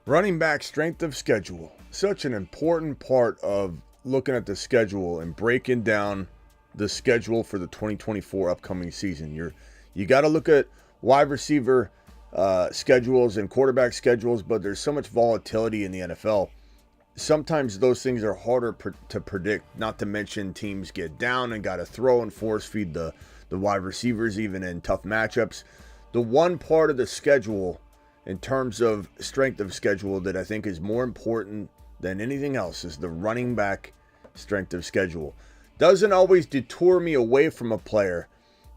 Running back strength of schedule. Such an important part of looking at the schedule and breaking down the schedule for the 2024 upcoming season. You got to look at wide receiver schedules and quarterback schedules, but there's so much volatility in the NFL. Sometimes those things are harder to predict, not to mention teams get down and got to throw and force feed the wide receivers even in tough matchups. The one part of the schedule in terms of strength of schedule that I think is more important than anything else is the running back strength of schedule. Doesn't always detour me away from a player,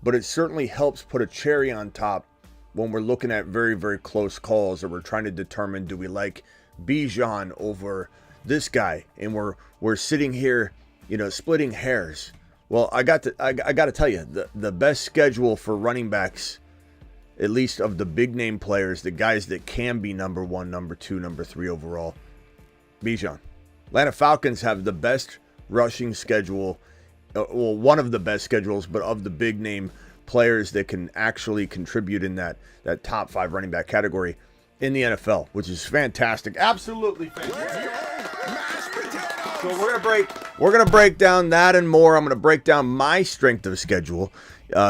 but it certainly helps put a cherry on top when we're looking at very, very close calls, or we're trying to determine, do we like Bijan over this guy? And we're sitting here, splitting hairs. Well, I got to tell you, the best schedule for running backs, at least of the big name players, the guys that can be number 1, number 2, number 3 overall, Bijan. Atlanta Falcons have the best rushing schedule, well, one of the best schedules, but of the big name players that can actually contribute in that top 5 running back category in the NFL, which is fantastic. Absolutely fantastic. So we're gonna break down that and more. I'm gonna break down my strength of schedule.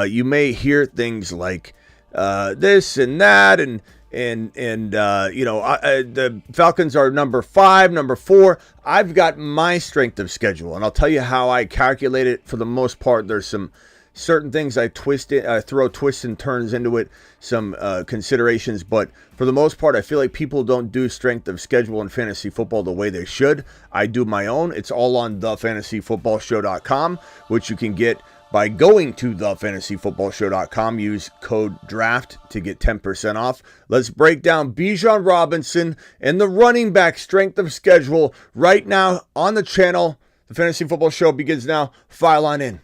You may hear things like this and that, and the Falcons are number 5, number 4. I've got my strength of schedule, and I'll tell you how I calculate it. For the most part, there's some certain things I throw twists and turns into it, some considerations, but for the most part, I feel like people don't do strength of schedule in fantasy football the way they should. I do my own. It's all on thefantasyfootballshow.com, which you can get by going to thefantasyfootballshow.com. Use code DRAFT to get 10% off. Let's break down Bijan Robinson and the running back strength of schedule right now on the channel. The Fantasy Football Show begins now. File on in.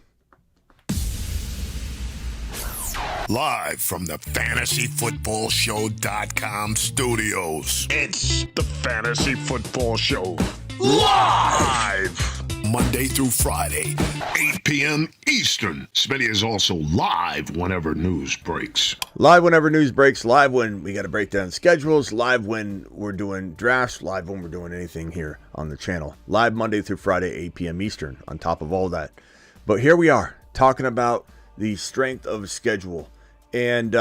Live from the FantasyFootballShow.com studios. It's the Fantasy Football Show. Live! Monday through Friday, 8 p.m. Eastern. Smitty is also live whenever news breaks. Live whenever news breaks. Live when we got to break down schedules. Live when we're doing drafts. Live when we're doing anything here on the channel. Live Monday through Friday, 8 p.m. Eastern, on top of all that. But here we are, talking about the strength of schedule. And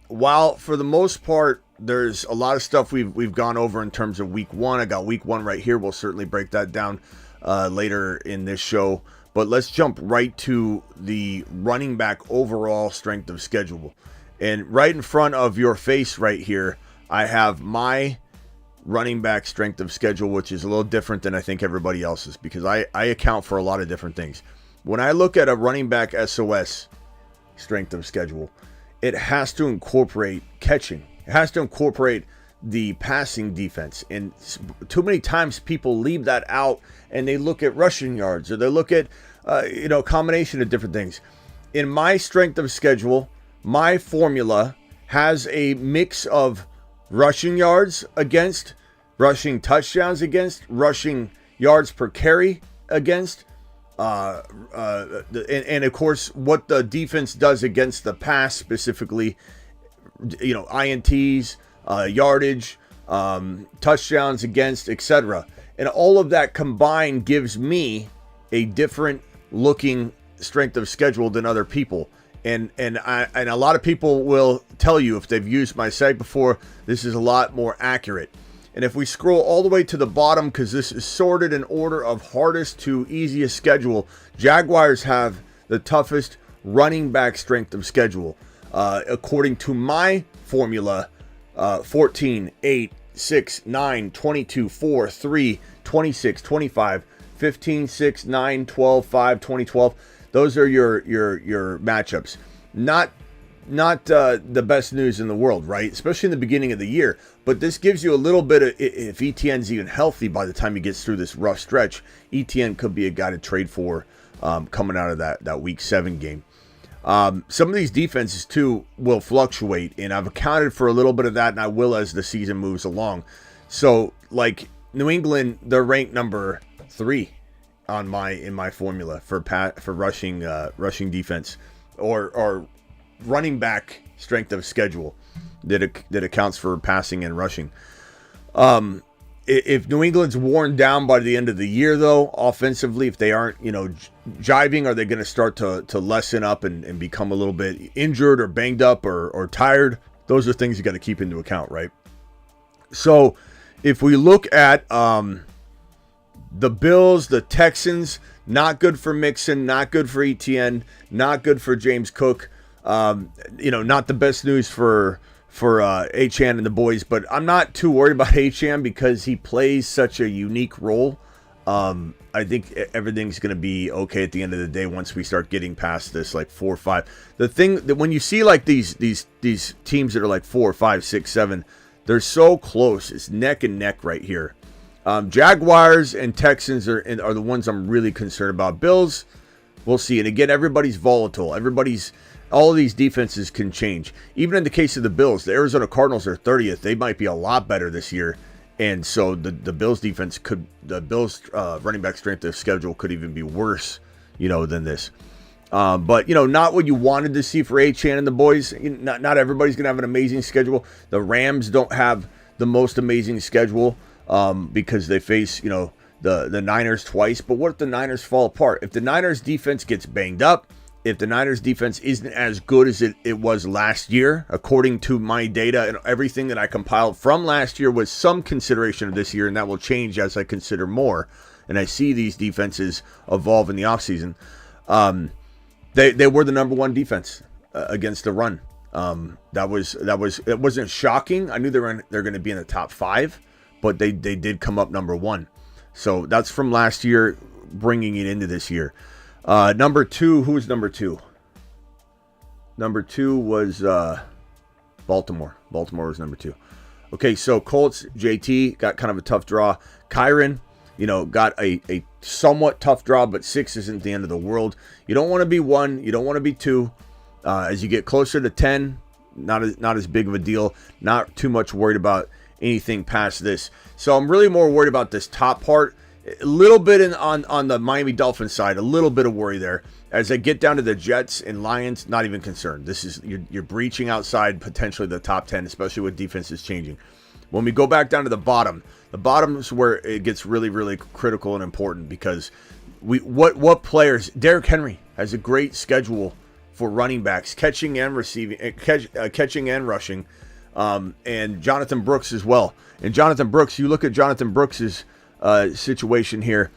while for the most part, there's a lot of stuff we've gone over in terms of week 1. I got week 1 right here. We'll certainly break that down later in this show. But let's jump right to the running back overall strength of schedule. And right in front of your face right here, I have my running back strength of schedule, which is a little different than I think everybody else's, because I account for a lot of different things. When I look at a running back SOS strength of schedule, it has to incorporate catching. It has to incorporate the passing defense. And too many times people leave that out and they look at rushing yards, or they look at, a combination of different things. In my strength of schedule, my formula has a mix of rushing yards against, rushing touchdowns against, rushing yards per carry against, and of course what the defense does against the pass, specifically, INTs, yardage, touchdowns against, etc. And all of that combined gives me a different looking strength of schedule than other people. And a lot of people will tell you, if they've used my site before, this is a lot more accurate. And if we scroll all the way to the bottom, because this is sorted in order of hardest to easiest schedule, Jaguars have the toughest running back strength of schedule. According to my formula, 14, 8, 6, 9, 22, 4, 3, 26, 25, 15, 6, 9, 12, 5, 20, 12. Those are your matchups. Not the best news in the world, right? Especially in the beginning of the year. But this gives you a little bit of, if ETN's even healthy by the time he gets through this rough stretch, ETN could be a guy to trade for coming out of that week 7 game. Some of these defenses too will fluctuate, and I've accounted for a little bit of that, and I will as the season moves along. So like New England, they're ranked number 3 in my formula for rushing defense or running back strength of schedule that accounts for passing and rushing. If New England's worn down by the end of the year, though, offensively, if they aren't, jiving, are they going to start to lessen up and become a little bit injured or banged up or tired? Those are things you got to keep into account, right? So if we look at the Bills, the Texans, not good for Mixon, not good for ETN, not good for James Cook. Not the best news for Achane and the boys, but I'm not too worried about Achane because he plays such a unique role. I think everything's going to be okay at the end of the day once we start getting past this, like 4 or 5. The thing that when you see like these teams that are like 4, 5, 6, 7, they're so close. It's neck and neck right here. Jaguars and Texans are the ones I'm really concerned about. Bills, we'll see. And again, everybody's volatile. All of these defenses can change. Even in the case of the Bills, the Arizona Cardinals are 30th. They might be a lot better this year. And so the Bills defense the Bills running back strength of schedule could even be worse, than this. But, not what you wanted to see for Achane and the boys. Not everybody's going to have an amazing schedule. The Rams don't have the most amazing schedule because they face, the Niners twice. But what if the Niners fall apart? If the Niners defense gets banged up, if the Niners defense isn't as good as it was last year, according to my data and everything that I compiled from last year was some consideration of this year, and that will change as I consider more. And I see these defenses evolve in the offseason. They were the number one defense against the run. It wasn't shocking. I knew they're going to be in the top 5, but they did come up number 1. So that's from last year, bringing it into this year. Number 2, who was number 2? Number 2 was Baltimore. Baltimore was number 2. Okay, so Colts, JT, got kind of a tough draw. Kyron, got a somewhat tough draw, but 6 isn't the end of the world. You don't want to be 1. You don't want to be 2. As you get closer to 10, not as big of a deal. Not too much worried about anything past this. So I'm really more worried about this top part. A little bit on the Miami Dolphins side, a little bit of worry there. As I get down to the Jets and Lions, not even concerned. This is you're breaching outside potentially the top 10, especially with defenses changing. When we go back down to the bottom is where it gets really, really critical and important because what players? Derrick Henry has a great schedule for running backs, catching and receiving, catching and rushing, and Jonathan Brooks as well. And Jonathan Brooks, you look at Jonathan Brooks's situation here,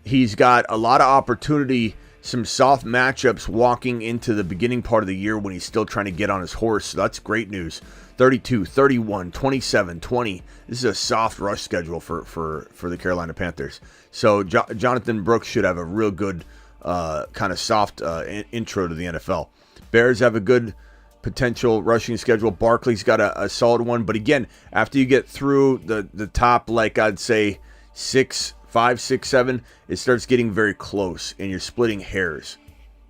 he's got a lot of opportunity, some soft matchups walking into the beginning part of the year when he's still trying to get on his horse. So that's great news. 32, 31, 27, 20. This is a soft rush schedule for the Carolina Panthers. So Jonathan Brooks should have a real good kind of soft intro to the NFL. Bears have a good potential rushing schedule. Barkley's got a solid one. But again, after you get through the top, like I'd say, 5, 6, 7, it starts getting very close and you're splitting hairs.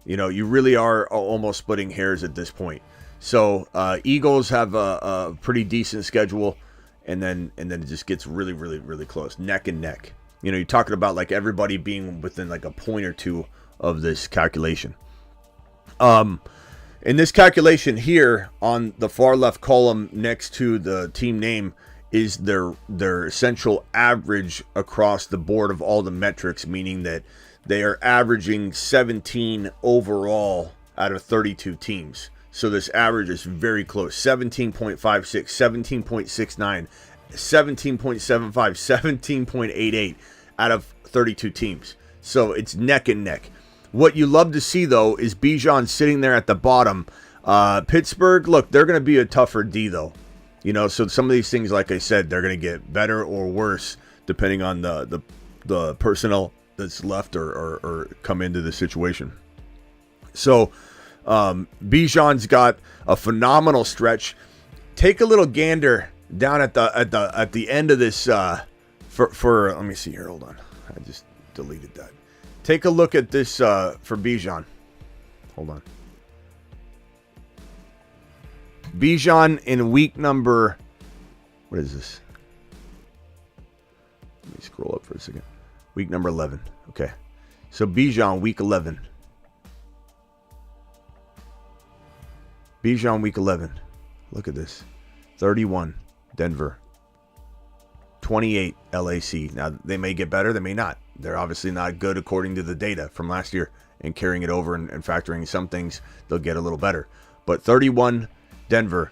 You really are almost splitting hairs at this point. So Eagles have a pretty decent schedule, and then it just gets really, really, really close, neck and neck. You're talking about like everybody being within like a point or two of this calculation. In this calculation here on the far left column next to the team name is their essential average across the board of all the metrics, meaning that they are averaging 17 overall out of 32 teams. So this average is very close. 17.56, 17.69, 17.75, 17.88 out of 32 teams. So it's neck and neck. What you love to see, though, is Bijan sitting there at the bottom. Pittsburgh, look, they're going to be a tougher D, though. So some of these things, like I said, they're going to get better or worse depending on the personnel that's left or come into the situation. So Bijan's got a phenomenal stretch. Take a little gander down at the end of this for let me see here. Hold on, I just deleted that. Take a look at this for Bijan. Hold on. Bijan in week number, what is this? Let me scroll up for a second. Week number 11. Okay. So Bijan week 11. Bijan week 11. Look at this. 31. Denver. 28 LAC. Now, they may get better, they may not. They're obviously not good according to the data from last year, and carrying it over and factoring some things, they'll get a little better. But 31, Denver.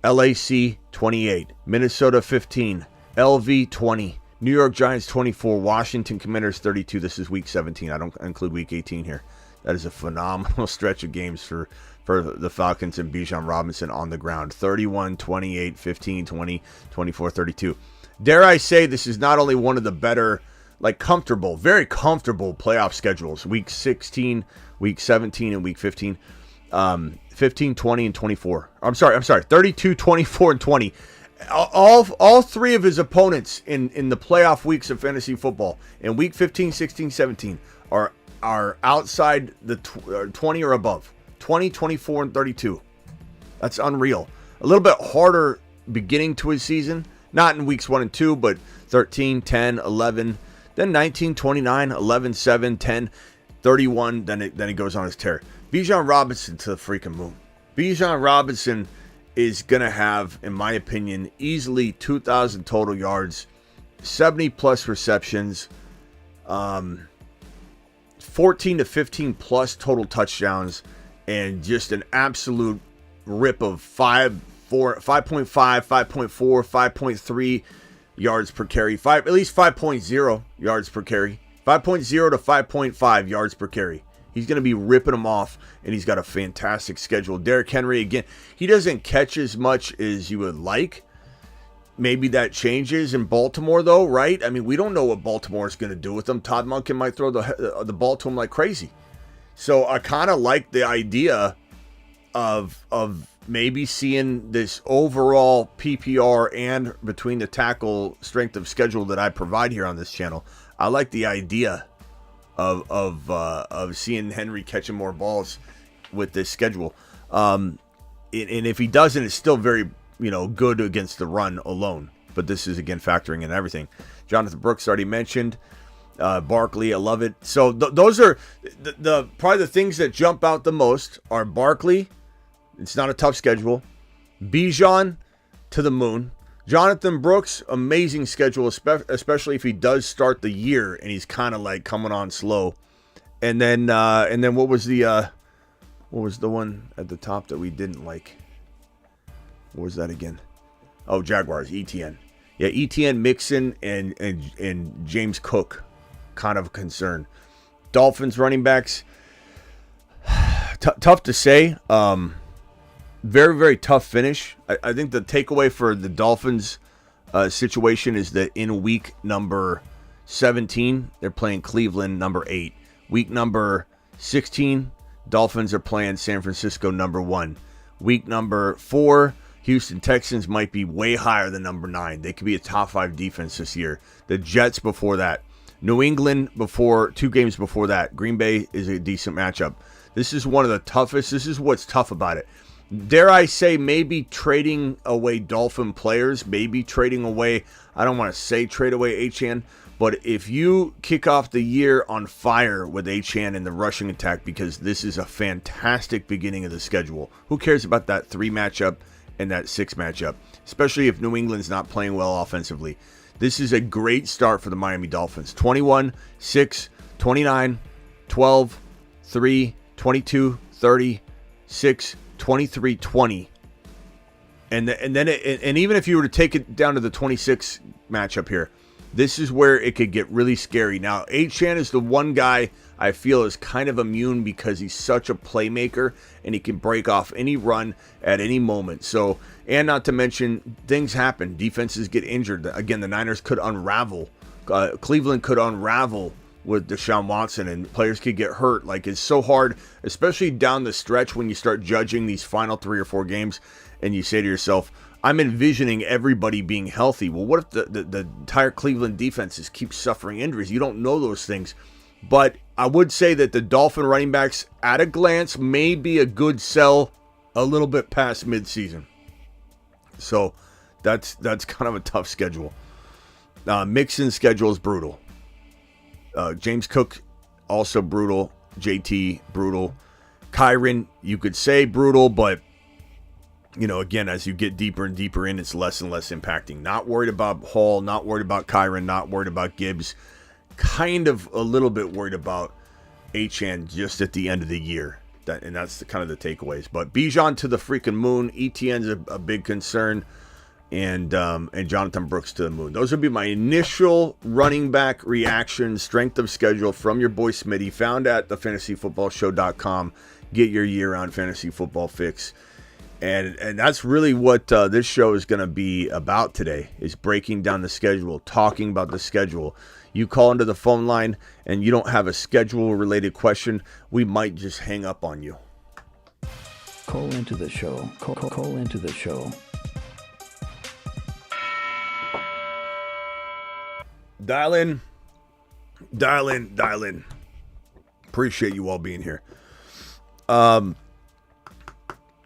LAC, 28. Minnesota, 15. LV, 20. New York Giants, 24. Washington Commanders, 32. This is week 17. I don't include week 18 here. That is a phenomenal stretch of games for the Falcons and Bijan Robinson on the ground. 31, 28, 15, 20, 24, 32. Dare I say this is not only one of the better, like comfortable, very comfortable playoff schedules. Week 16, week 17, and week 15. 15, 20, and 24. I'm sorry. 32, 24, and 20. All three of his opponents in the playoff weeks of fantasy football in week 15, 16, 17 are outside the 20 or above. 20, 24, and 32. That's unreal. A little bit harder beginning to his season. Not in weeks 1 and 2, but 13, 10, 11, then 19, 29, 11, 7, 10, 31. Then it goes on his tear. Bijan Robinson to the freaking moon. Bijan Robinson is going to have, in my opinion, easily 2,000 total yards, 70-plus receptions, 14 to 15-plus total touchdowns, and just an absolute rip of 5.5, 5.4, 5.3 yards per carry, at least 5.0 yards per carry, 5.0 to 5.5 yards per carry. He's going to be ripping them off, and he's got a fantastic schedule. Derrick Henry, again, he doesn't catch as much as you would like. Maybe that changes in Baltimore, though, right? I mean, we don't know what Baltimore is going to do with him. Todd Monken might throw the ball to him like crazy. So I kind of like the idea of maybe seeing this overall PPR and between the tackle strength of schedule that I provide here on this channel. I like the idea of seeing Henry catching more balls with this schedule. And if he doesn't, it's still very good against the run alone. But this is, again, factoring in everything. Jonathan Brooks already mentioned. Barkley, I love it. So those are probably the things that jump out the most are Barkley. It's not a tough schedule. Bijan to the moon. Jonathan Brooks, amazing schedule, especially if he does start the year and he's kind of like coming on slow. And then what was the one at the top that we didn't like? What was that again? Oh, Jaguars, ETN. Yeah, ETN, Mixon, and James Cook, kind of a concern. Dolphins running backs, tough to say. Very, very tough finish. I think the takeaway for the Dolphins situation is that in week number 17, they're playing Cleveland, number 8. Week number 16, Dolphins are playing San Francisco, number 1. Week number 4, Houston Texans might be way higher than number 9. They could be a top 5 defense this year. The Jets before that. New England before 2 games before that. Green Bay is a decent matchup. This is one of the toughest. This is what's tough about it. Dare I say, maybe trading away Dolphin players, maybe trading away, I don't want to say trade away Achane, but if you kick off the year on fire with Achane in the rushing attack, because this is a fantastic beginning of the schedule, who cares about that 3 matchup and that 6 matchup, especially if New England's not playing well offensively. This is a great start for the Miami Dolphins. 21, 6, 29, 12, 3, 22, 30, 6, 23, 20. And even if you were to take it down to the 26 matchup here, this is where it could get really scary. Now, Achane is the one guy I feel is kind of immune because he's such a playmaker and he can break off any run at any moment. So, and not to mention, things happen. Defenses get injured. Again, the Niners could unravel. Cleveland could unravel with Deshaun Watson, and players could get hurt. Like, it's so hard, especially down the stretch when you start judging these final 3 or 4 games and you say to yourself, I'm envisioning everybody being healthy. Well, what if the entire Cleveland defenses keep suffering injuries? You don't know those things. But I would say that the Dolphin running backs, at a glance, may be a good sell a little bit past midseason. So that's kind of a tough schedule. Mixon's schedule is brutal. James Cook, also brutal. JT, brutal. Kyron, you could say brutal, but again, as you get deeper and deeper in, it's less and less impacting. Not worried about Hall, not worried about Kyron, not worried about Gibbs. Kind of a little bit worried about Achane just at the end of the year. And that's kind of the takeaways. But Bijan to the freaking moon. ETN's a big concern. And Jonathan Brooks to the moon. Those would be my initial running back reaction, strength of schedule from your boy Smitty, found at thefantasyfootballshow.com. Get your year-round fantasy football fix. And that's really what this show is going to be about today, is breaking down the schedule, talking about the schedule. You call into the phone line and you don't have a schedule-related question, we might just hang up on you. Call into the show. Call into the show. Dial in. Appreciate you all being here.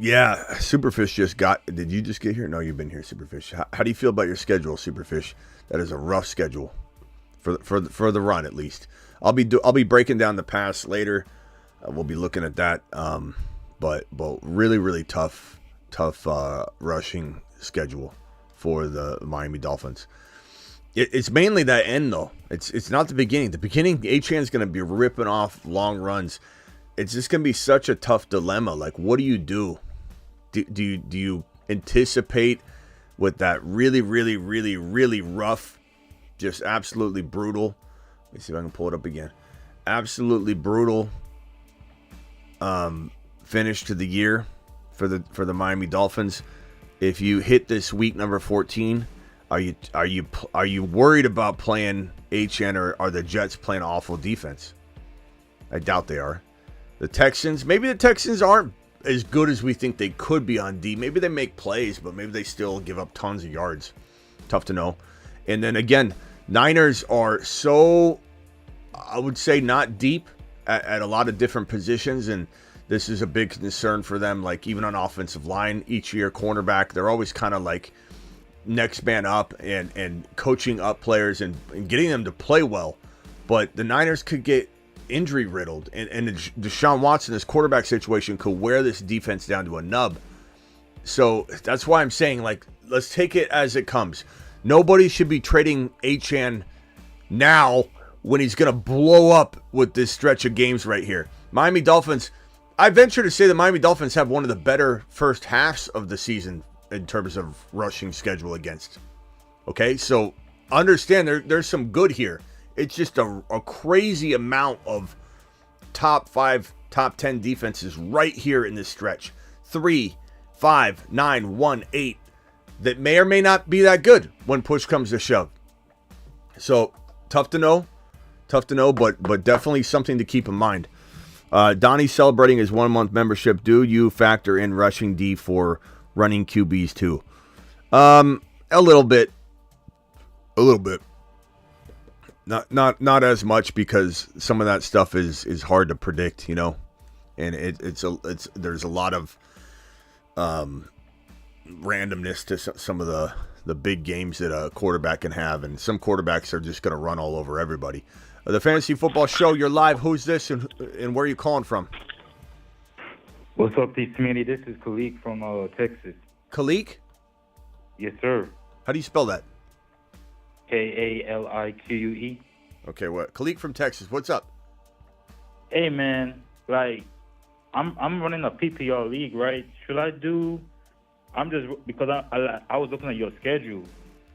Yeah, Superfish just got. Did you just get here? No, you've been here, Superfish. How do you feel about your schedule, Superfish? That is a rough schedule for the run, at least. I'll be breaking down the pass later. We'll be looking at that. But really tough rushing schedule for the Miami Dolphins. It's mainly that end, though. It's not the beginning. The beginning, Achane's going to be ripping off long runs. It's just going to be such a tough dilemma. Like, what do you do? Do you anticipate with that really rough, just absolutely brutal? Let me see if I can pull it up again. Absolutely brutal finish to the year for the Miami Dolphins. If you hit this week number 14, are you worried about playing HN, or are the Jets playing awful defense? I doubt they are. The Texans, maybe the Texans aren't as good as we think they could be on D. Maybe they make plays, but maybe they still give up tons of yards. Tough to know. And then again, Niners are so, I would say, not deep at a lot of different positions, and this is a big concern for them. Like, even on offensive line, each year, cornerback, they're always kind of like next man up and coaching up players and getting them to play well. But the Niners could get injury riddled, and Deshaun Watson, this quarterback situation, could wear this defense down to a nub. So that's why I'm saying, like, let's take it as it comes. Nobody should be trading Achane now when he's going to blow up with this stretch of games right here. Miami Dolphins, I venture to say the Miami Dolphins have one of the better first halves of the season in terms of rushing schedule against. Okay, so understand there's some good here. It's just a crazy amount of top 5, top 10 defenses right here in this stretch. 3, 5, 9, 1, 8 that may or may not be that good when push comes to shove. So tough to know, but definitely something to keep in mind. Donnie's celebrating his 1-month membership. Do you factor in rushing D for running QBs too? A little bit. Not as much, because some of that stuff is hard to predict, and there's a lot of randomness to some of the big games that a quarterback can have, and some quarterbacks are just going to run all over everybody. The Fantasy Football Show, you're live. Who's this, and where are you calling from? What's up, Smitty? This is Kalik from Texas. Kalik? Yes, sir. How do you spell that? Kalique. Okay, what? Kalik from Texas. What's up? Hey, man. Like, I'm running a PPR league, right? Should I do? I'm just because I was looking at your schedule,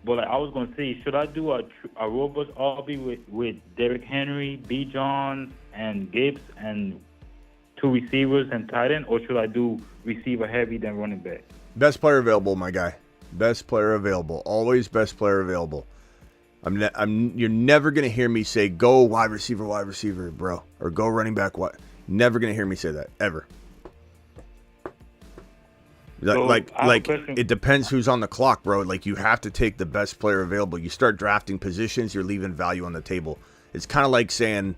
but like, I was gonna say, should I do a robust RB with Derrick Henry, Bijan, and Gibbs, and 2 receivers and tight end, or should I do receiver heavy then running back? Best player available, my guy. Best player available. Always best player available. You're never going to hear me say, go wide receiver, bro. Or go running back. Never going to hear me say that, ever. So, it depends who's on the clock, bro. Like, you have to take the best player available. You start drafting positions, you're leaving value on the table. It's kind of like saying,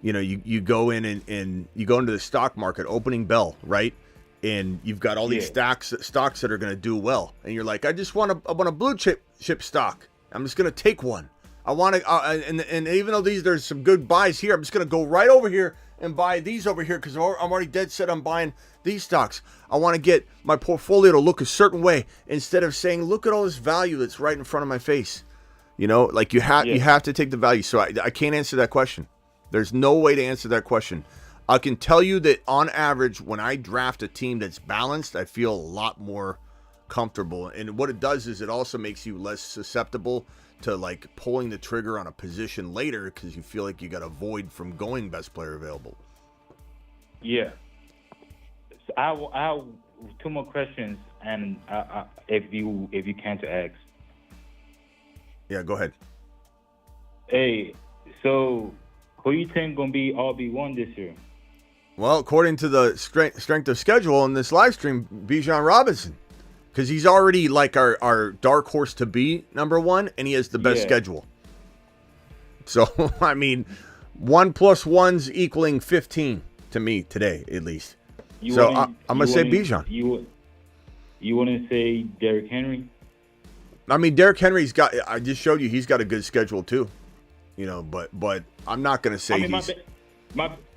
you go in and you go into the stock market, opening bell, right? And you've got all these stocks that are going to do well. And you're like, I want a blue chip stock. I'm just going to take one. I want to, and even though there's some good buys here, I'm just going to go right over here and buy these over here because I'm already dead set on buying these stocks. I want to get my portfolio to look a certain way instead of saying, look at all this value that's right in front of my face. You know, like you have to take the value. So I can't answer that question. There's no way to answer that question. I can tell you that on average, when I draft a team that's balanced, I feel a lot more comfortable. And what it does is it also makes you less susceptible to like pulling the trigger on a position later because you feel like you got a void from going best player available. Yeah. So I have 2 more questions, and if you can to ask. Yeah, go ahead. Hey, so who you think gonna be RB1 this year? Well, according to the strength of schedule in this live stream, Bijan Robinson, because he's already like our dark horse to be number 1, and he has the best schedule. So I mean, 1 + 1's equaling 15 to me today, at least. I'm gonna say Bijan. You wouldn't say Derrick Henry? I mean, Derrick Henry's got. I just showed you he's got a good schedule too. You know, but I'm not gonna say he's.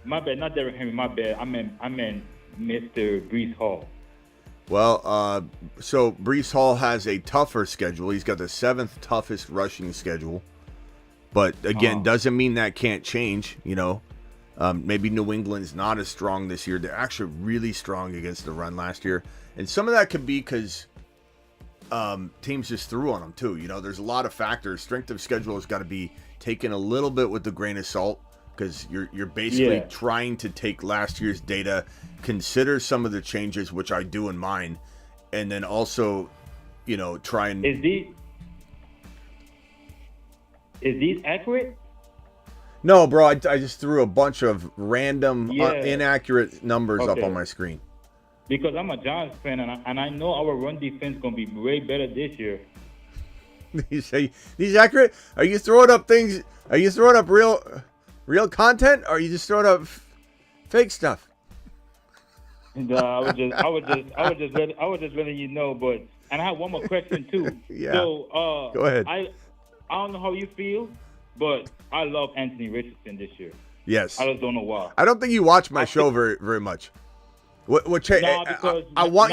My bad, not Derrick Henry. My bad. I meant Mr. Breece Hall. Well, so Breece Hall has a tougher schedule. He's got the 7th toughest rushing schedule. But again, doesn't mean that can't change. You know, maybe New England's not as strong this year. They're actually really strong against the run last year, and some of that could be because teams just threw on them too. You know, there's a lot of factors. Strength of schedule has got to be taken a little bit with a grain of salt. Because you're basically trying to take last year's data, consider some of the changes, which I do in mine, and then also, you know, try and... Is these accurate? No, bro, I just threw a bunch of random, inaccurate numbers up on my screen. Because I'm a Giants fan, and I know our run defense is going to be way better this year. You say these accurate? Are you throwing up things? Are you throwing up real content, or are you just throwing up fake stuff? No, I was just letting you know. But and I have one more question too. Yeah. So go ahead. I don't know how you feel, but I love Anthony Richardson this year. Yes. I just don't know why. I don't think you watch my show very much. I want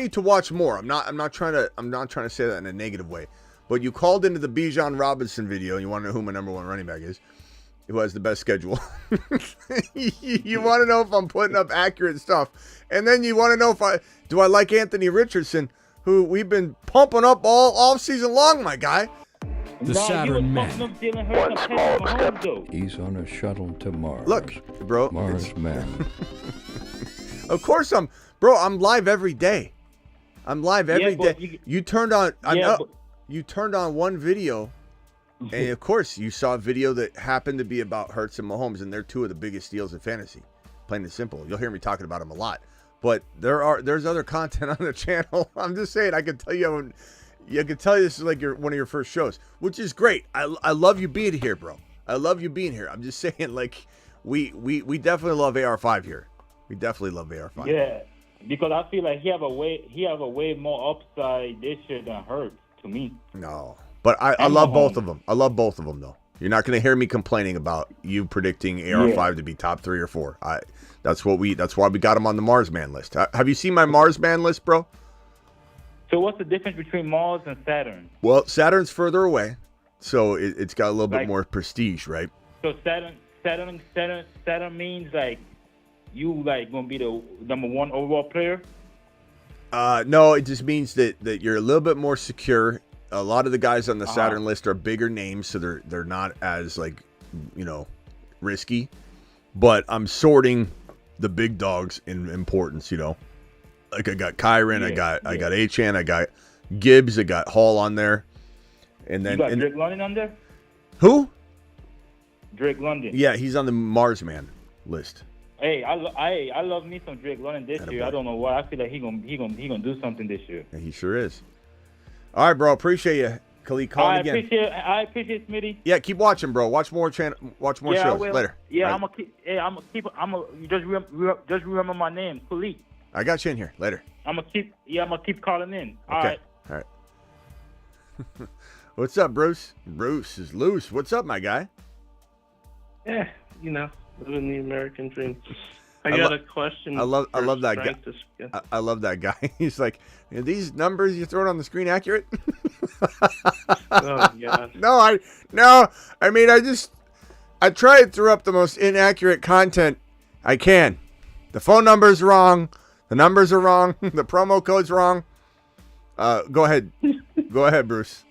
you to watch more. I'm not trying to say that in a negative way. But you called into the Bijan Robinson video, and you want to know who my number 1 running back is, who has the best schedule. You want to know if I'm putting up accurate stuff. And then you want to know if I like Anthony Richardson, who we've been pumping up all season long, my guy. The SATURN man. He's on a shuttle to Mars. Look, bro. Mars man. Of course I'm live every day. I'm live every day. You turned on you turned on one video, and of course you saw a video that happened to be about Hurts and Mahomes, and they're 2 of the biggest deals in fantasy. Plain and simple. You'll hear me talking about them a lot. But there's other content on the channel. I'm just saying, I can tell you this is like one of your first shows, which is great. I love you being here, bro. I love you being here. I'm just saying, like, we definitely love AR5 here. We definitely love AR5. Yeah, because I feel like he have a way more upside this year than Hurts to me. No, but I love both of them. I love both of them though. You're not going to hear me complaining about you predicting AR5 to be top 3 or 4. That's why we got him on the Mars man list. Have you seen my Mars man list, bro? So what's the difference between Mars and Saturn? Well, Saturn's further away, so it's got a little bit more prestige, right? So Saturn means like you like gonna be the number 1 overall player? No, it just means that you're a little bit more secure. A lot of the guys on the Saturn list are bigger names, so they're not as like, you know, risky. But I'm sorting the big dogs in importance, you know. Like I got Kyron, I got Achane, I got Gibbs, I got Hall on there, and then you got Drake London on there. Who? Drake London. Yeah, he's on the Mars man list. Hey, I love me some Drake London this year. I don't know why. I feel like he gonna do something this year. Yeah, he sure is. All right, bro. Appreciate you, Khalid. Call me again. I appreciate Smitty. Yeah, keep watching, bro. Watch more shows later. Yeah, right. You just remember my name, Khalid. I got you in here later. I'm gonna keep calling in. Okay. All right. What's up, Bruce? Bruce is loose. What's up, my guy? Yeah, you know, living the American dream. I got a question. I love that guy. strength to- I love that guy. He's like, "Are these numbers you throwing on the screen accurate?" Oh, yeah. No. I mean, I try to throw up the most inaccurate content I can. The phone number's wrong. The numbers are wrong. The promo code's wrong. Go ahead. Go ahead, Bruce.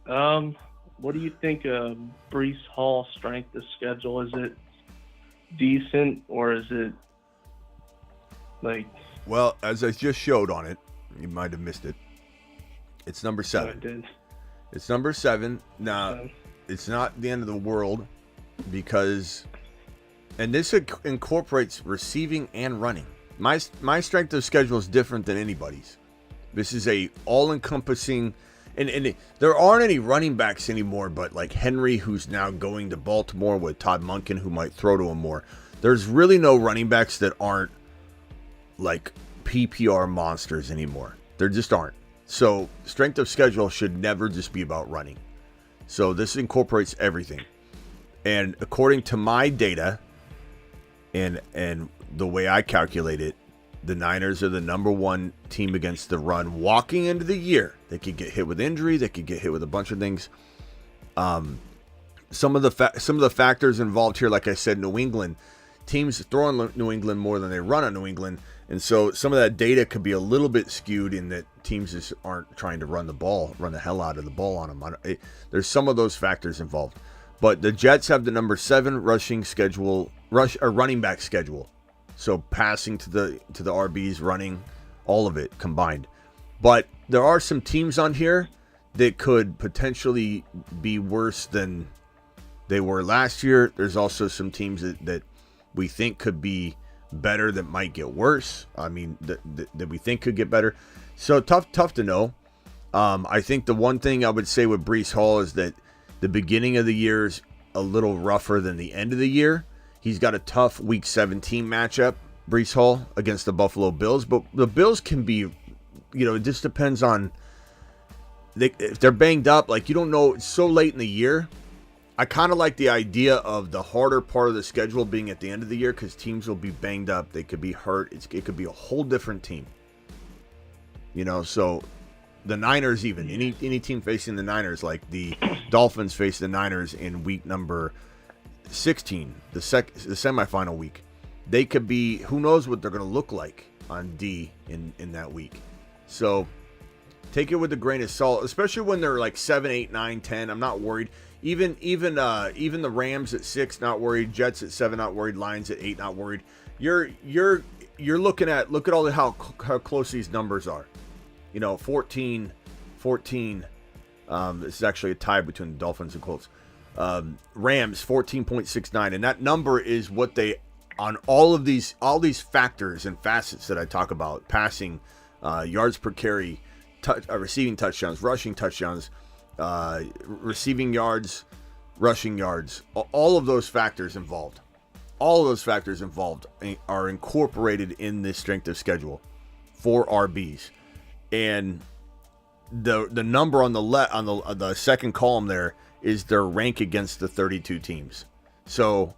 What do you think of Breece Hall strength of schedule? Is it decent or is it like? Well, as I just showed on it, you might have missed it. It's number 7. I did. It's number 7. Now, it's not the end of the world because, and this incorporates receiving and running. My strength of schedule is different than anybody's. This is a all-encompassing, and there aren't any running backs anymore, but like Henry, who's now going to Baltimore with Todd Monken, who might throw to him more. There's really no running backs that aren't like PPR monsters anymore. There just aren't. So strength of schedule should never just be about running. So this incorporates everything. And according to my data and the way I calculate it, the Niners are the number 1 team against the run walking into the year. They could get hit with injury. They could get hit with a bunch of things. Some of the factors involved here, like I said, New England teams throw on New England more than they run on New England, and so some of that data could be a little bit skewed in that teams just aren't trying to run the hell out of the ball on them. There's some of those factors involved, but the Jets have the number 7 running back schedule. So passing to the RBs, running, all of it combined. But there are some teams on here that could potentially be worse than they were last year. There's also some teams that we think could be better that might get worse. I mean, that we think could get better. So tough to know. I think the one thing I would say with Breece Hall is that the beginning of the year is a little rougher than the end of the year. He's got a tough Week 17 matchup, Breece Hall, against the Buffalo Bills. But the Bills can be, it just depends on if they're banged up. Like, you don't know. It's so late in the year. I kind of like the idea of the harder part of the schedule being at the end of the year because teams will be banged up. They could be hurt. It could be a whole different team. So the Niners, even any team facing the Niners, like the Dolphins face the Niners in week number 16, the semifinal week. They could be, who knows what they're going to look like on D in that week. So take it with a grain of salt, especially when they're like 7, 8, 9, 10. I'm not worried. Even the Rams at 6, not worried. Jets at 7, not worried. Lions at 8, not worried. You're looking at how close these numbers are. 14. This is actually a tie between the Dolphins and Colts. Rams 14.69, and that number is what they on all these factors and facets that I talk about: passing, yards per carry, receiving touchdowns, rushing touchdowns, receiving yards, rushing yards. All of those factors involved. All of those factors involved are incorporated in this strength of schedule for RBs, and the number on the second column there is their rank against the 32 teams. So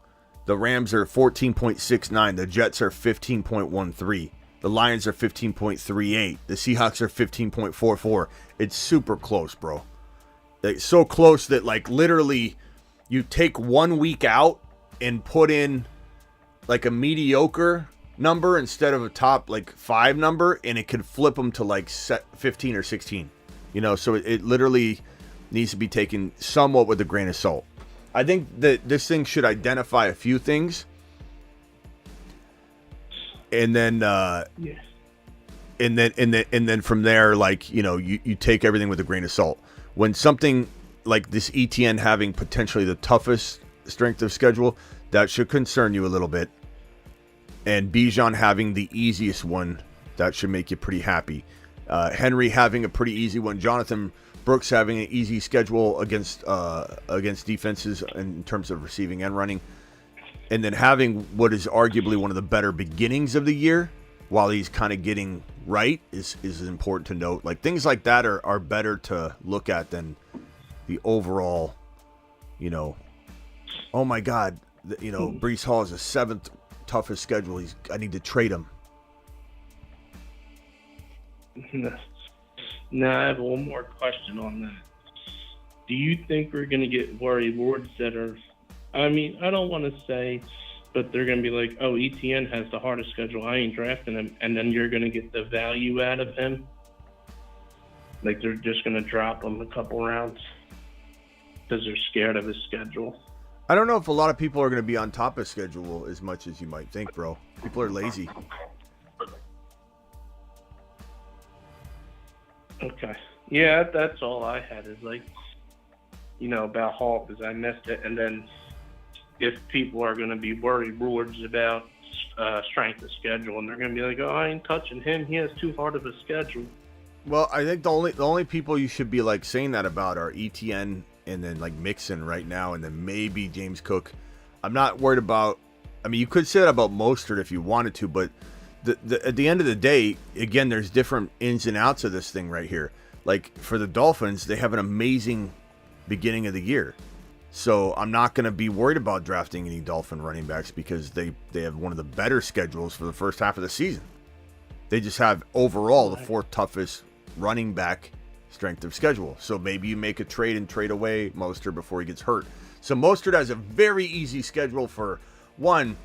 the Rams are 14.69, the Jets are 15.13, the Lions are 15.38, the Seahawks are 15.44. It's super close, bro. It's so close that like literally you take 1 week out and put in like a mediocre number instead of a top like 5 number, and it could flip them to like 15 or 16. So it literally needs to be taken somewhat with a grain of salt. I think that this thing should identify a few things, and then and then from there, like you take everything with a grain of salt. When something like this ETN having potentially the toughest strength of schedule, that should concern you a little bit, and Bijan having the easiest one, that should make you pretty happy. Henry having a pretty easy one. Jonathan Brooks having an easy schedule against defenses in terms of receiving and running. And then having what is arguably one of the better beginnings of the year while he's kind of getting right is important to note. Like, things like that are better to look at than the overall, oh my God, Breece Hall is the 7th toughest schedule. I need to trade him. Now I have one more question on that. Do you think we're going to get worry wards that are, I mean, I don't want to say, but they're going to be like, oh, ETN has the hardest schedule, I ain't drafting him, and then you're going to get the value out of him? Like they're just going to drop him a couple rounds because they're scared of his schedule? I don't know if a lot of people are going to be on top of schedule as much as you might think, bro. People are lazy. Okay. Yeah, that's all I had is like, about Hall because I missed it. And then if people are going to be worried wards about strength of schedule and they're going to be like, oh, I ain't touching him. He has too hard of a schedule. Well, I think the only people you should be like saying that about are ETN and then like Mixon right now, and then maybe James Cook. I'm not worried about. I mean, you could say that about Mostert if you wanted to, but at the end of the day, again, there's different ins and outs of this thing right here. Like for the Dolphins, they have an amazing beginning of the year, so I'm not going to be worried about drafting any Dolphin running backs because they have one of the better schedules for the first half of the season. They just have overall the 4th toughest running back strength of schedule. So maybe you make a trade and trade away Mostert before he gets hurt. So Mostert has a very easy schedule for one.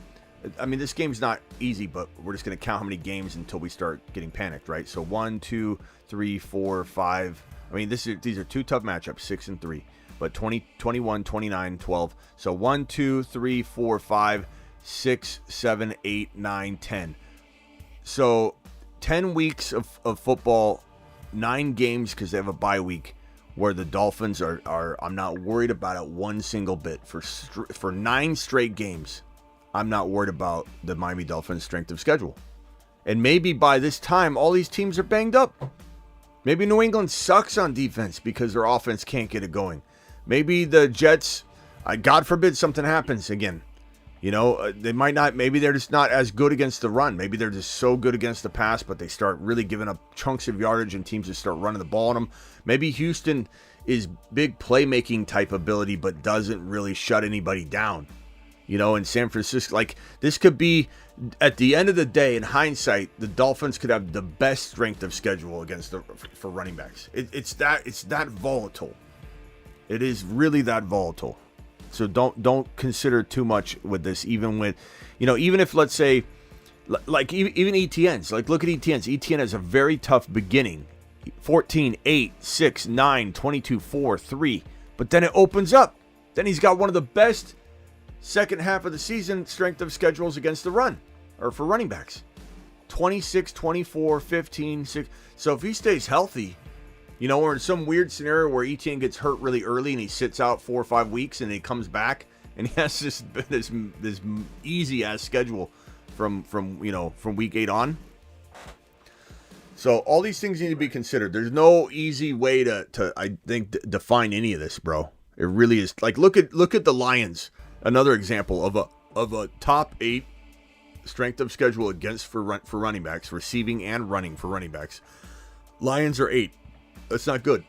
I mean, this game's not easy, but we're just going to count how many games until we start getting panicked, right? So 1, 2, 3, 4, 5. I mean, these are 2 tough matchups, 6 and 3, but 20, 21, 29, 12. So 1, 2, 3, 4, 5, 6, 7, 8, 9, 10. So 10 weeks of football, 9 games because they have a bye week where the Dolphins are I'm not worried about it one single bit. For 9 straight games, I'm not worried about the Miami Dolphins' strength of schedule. And maybe by this time, all these teams are banged up. Maybe New England sucks on defense because their offense can't get it going. Maybe the Jets, God forbid something happens again. They might not, maybe they're just not as good against the run. Maybe they're just so good against the pass, but they start really giving up chunks of yardage and teams just start running the ball on them. Maybe Houston is big playmaking type ability, but doesn't really shut anybody down. In San Francisco, like this could be, at the end of the day, in hindsight, the Dolphins could have the best strength of schedule for running backs. It's that volatile. It is really that volatile. So don't consider too much with this. Even if let's say, like even ETNs, like look at ETNs. ETN has a very tough beginning, 14, 8, 6, 9, 22, 4, 3, but then it opens up. Then he's got one of the best second half of the season strength of schedules against the run, or for running backs. 26, 24, 15, 6. So if he stays healthy, or in some weird scenario where Etienne gets hurt really early and he sits out 4 or 5 weeks and he comes back and he has this easy ass schedule from week 8 on. So all these things need to be considered. There's no easy way to I think define any of this, bro. It really is. Like look at the Lions. Another example of a top 8 strength of schedule against for running backs, receiving and running for running backs. Lions are 8. That's not good.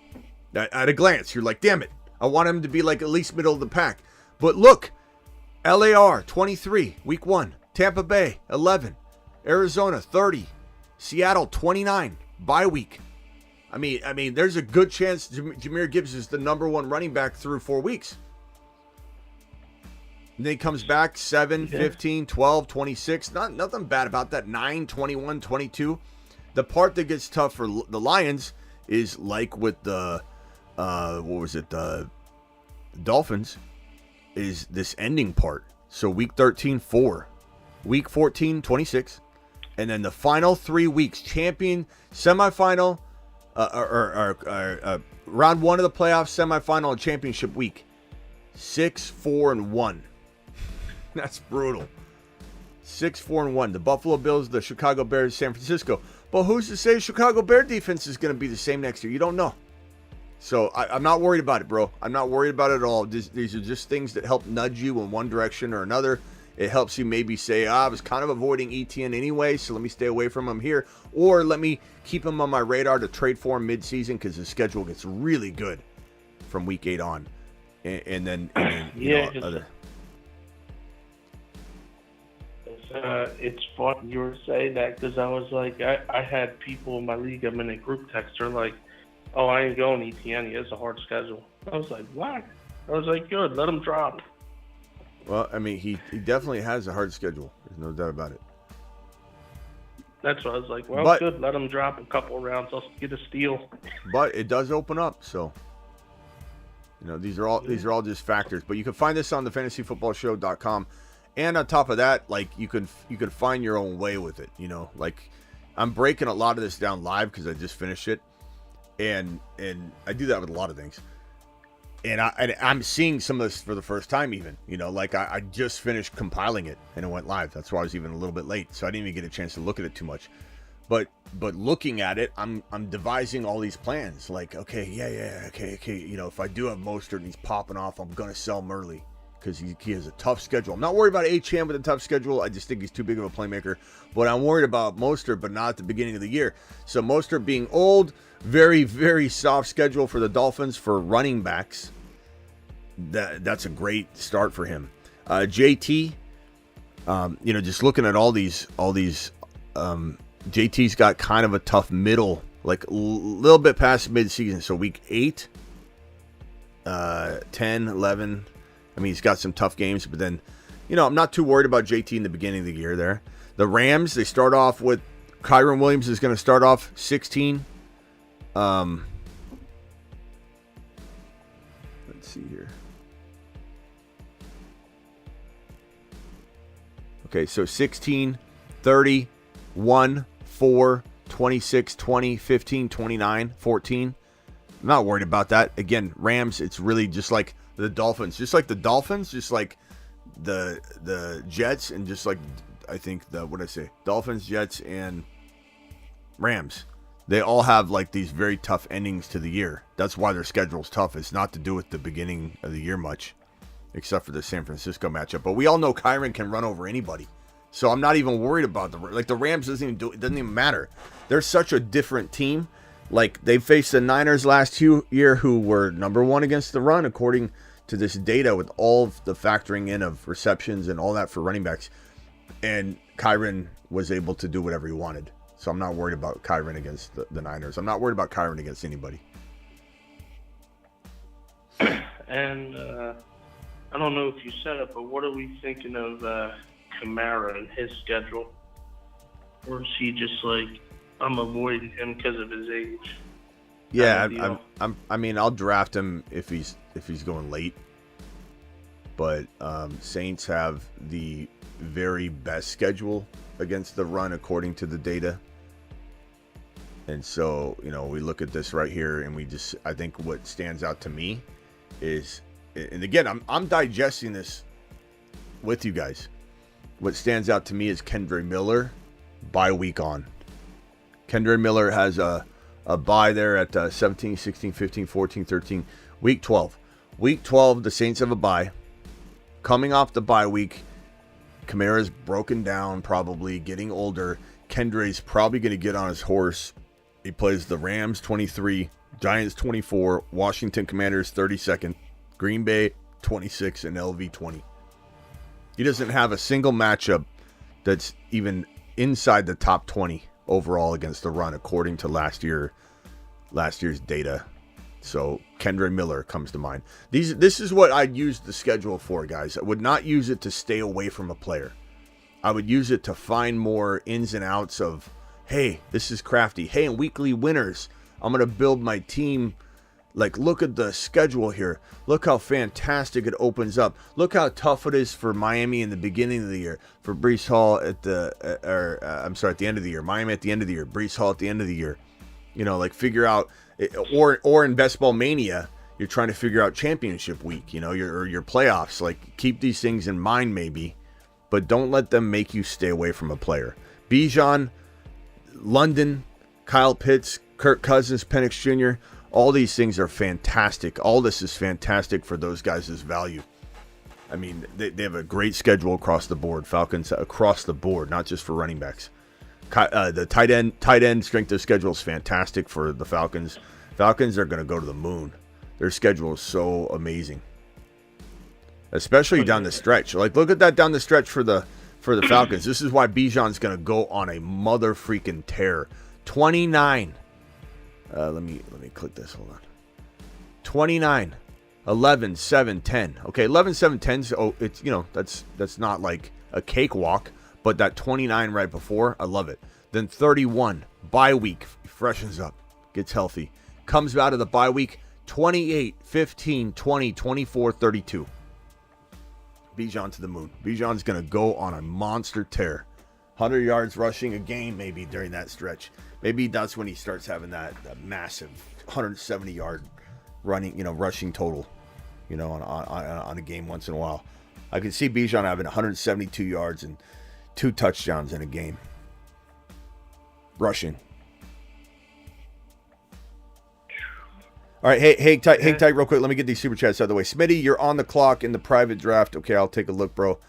At a glance, you're like, damn it, I want him to be like at least middle of the pack. But look, LAR 23, week 1. Tampa Bay 11, Arizona 30, Seattle 29, bye week. I mean, there's a good chance Jahmyr Gibbs is the number 1 running back through 4 weeks. And then he comes back 7, 15, 12, 26. Nothing bad about that. 9, 21, 22. The part that gets tough for the Lions is like with the the Dolphins, is this ending part. So week 13, 4. Week 14, 26. And then the final 3 weeks, champion, semifinal, round 1 of the playoffs, semifinal, and championship week. 6, 4, and 1. That's brutal. 6, 4, and 1. The Buffalo Bills, the Chicago Bears, San Francisco. But who's to say Chicago Bear defense is going to be the same next year? You don't know. So I'm not worried about it, bro. I'm not worried about it at all. These are just things that help nudge you in one direction or another. It helps you maybe say, I was kind of avoiding ETN anyway, so let me stay away from him here. Or let me keep him on my radar to trade for him mid-season because his schedule gets really good from week 8 on. And then yeah, It's funny you were saying that because I was like, I had people in my league, I'm in a group text, they're like, oh, I ain't going ETN, he has a hard schedule. I was like, what? I was like, good, let him drop. Well, I mean, he definitely has a hard schedule. There's no doubt about it. That's what I was like, well, But- good, let him drop a couple of rounds, I'll get a steal. But it does open up, so these are all just factors. But you can find this on the fantasyfootballshow.com, and on top of that, like you can find your own way with it. Like I'm breaking a lot of this down live because I just finished it, and I do that with a lot of things. And I'm seeing some of this for the first time even. Like I just finished compiling it and it went live. That's why I was even a little bit late, so I didn't even get a chance to look at it too much. But looking at it, I'm devising all these plans. Like, okay. If I do have Mostert and he's popping off, I'm gonna sell him early because he has a tough schedule. I'm not worried about Achane with a tough schedule. I just think he's too big of a playmaker. But I'm worried about Mostert, but not at the beginning of the year. So Mostert being old, very, very soft schedule for the Dolphins for running backs. That's a great start for him. JT, just looking at all these. JT's got kind of a tough middle, like a little bit past mid-season. So week 8, 10, 11. I mean, he's got some tough games, but then, I'm not too worried about JT in the beginning of the year there. The Rams, they start off with Kyron Williams is going to start off 16. Let's see here. Okay, so 16, 30, 1, 4, 26, 20, 15, 29, 14. I'm not worried about that. Again, Rams, it's really just like the Dolphins. Just like the Dolphins, just like the Jets, and just like, I think, Dolphins, Jets, and Rams. They all have like these very tough endings to the year. That's why their schedule's tough. It's not to do with the beginning of the year much, except for the San Francisco matchup. But we all know Kyron can run over anybody. So I'm not even worried about the Rams. It doesn't even matter. They're such a different team. Like, they faced the Niners last year, who were number 1 against the run, according to this data, with all of the factoring in of receptions and all that for running backs. And Kyron was able to do whatever he wanted. So I'm not worried about Kyron against the Niners. I'm not worried about Kyron against anybody. And I don't know if you said it, but what are we thinking of Kamara and his schedule? Or is he just like, I'm avoiding him because of his age? Yeah, I mean, I'll draft him if he's going late. But Saints have the very best schedule against the run according to the data. And so, we look at this right here, and I think what stands out to me is, and again, I'm digesting this with you guys. What stands out to me is Kendre Miller bye week on. Kendre Miller has a bye there at 17, 16, 15, 14, 13, week 12. Week 12, the Saints have a bye. Coming off the bye week, Kamara's broken down, probably getting older. Kendre's probably going to get on his horse. He plays the Rams 23, Giants 24, Washington Commanders 32nd, Green Bay 26, and LV 20. He doesn't have a single matchup that's even inside the top 20 overall against the run, according to last year's data. So Kendre Miller comes to mind. This is what I'd use the schedule for, guys. I would not use it to stay away from a player. I would use it to find more ins and outs of, hey, this is crafty. Hey, in weekly winners, I'm going to build my team. Like, look at the schedule here. Look how fantastic it opens up. Look how tough it is for Miami in the beginning of the year. For Breece Hall at the end of the year. Miami at the end of the year. Breece Hall at the end of the year. Like, figure out, or in Best Ball Mania, you're trying to figure out championship week, your playoffs. Like, keep these things in mind maybe, but don't let them make you stay away from a player. Bijan, London, Kyle Pitts, Kirk Cousins, Penix Jr., all these things are fantastic. All this is fantastic for those guys' value. I mean, they have a great schedule across the board. Falcons across the board, not just for running backs. The tight end strength of schedule is fantastic for the Falcons. Falcons are going to go to the moon. Their schedule is so amazing, especially down the stretch. Like, look at that down the stretch for the for the Falcons. This is why Bijan's going to go on a mother freaking tear. 29. Let me click this. Hold on. 29, 11, 7, 10. Okay, 11, 7, 10. Oh, it's, that's not like a cakewalk, but that 29 right before, I love it. Then 31, bye week, freshens up, gets healthy. Comes out of the bye week, 28, 15, 20, 24, 32. Bijan to the moon. Bijan's going to go on a monster tear. 100 yards rushing a game maybe during that stretch. Maybe that's when he starts having that massive 170-yard rushing total, on a game once in a while. I can see Bijan having 172 yards and 2 touchdowns in a game. Rushing. All right, hang tight real quick. Let me get these super chats out of the way. Smitty, you're on the clock in the private draft. Okay, I'll take a look, bro.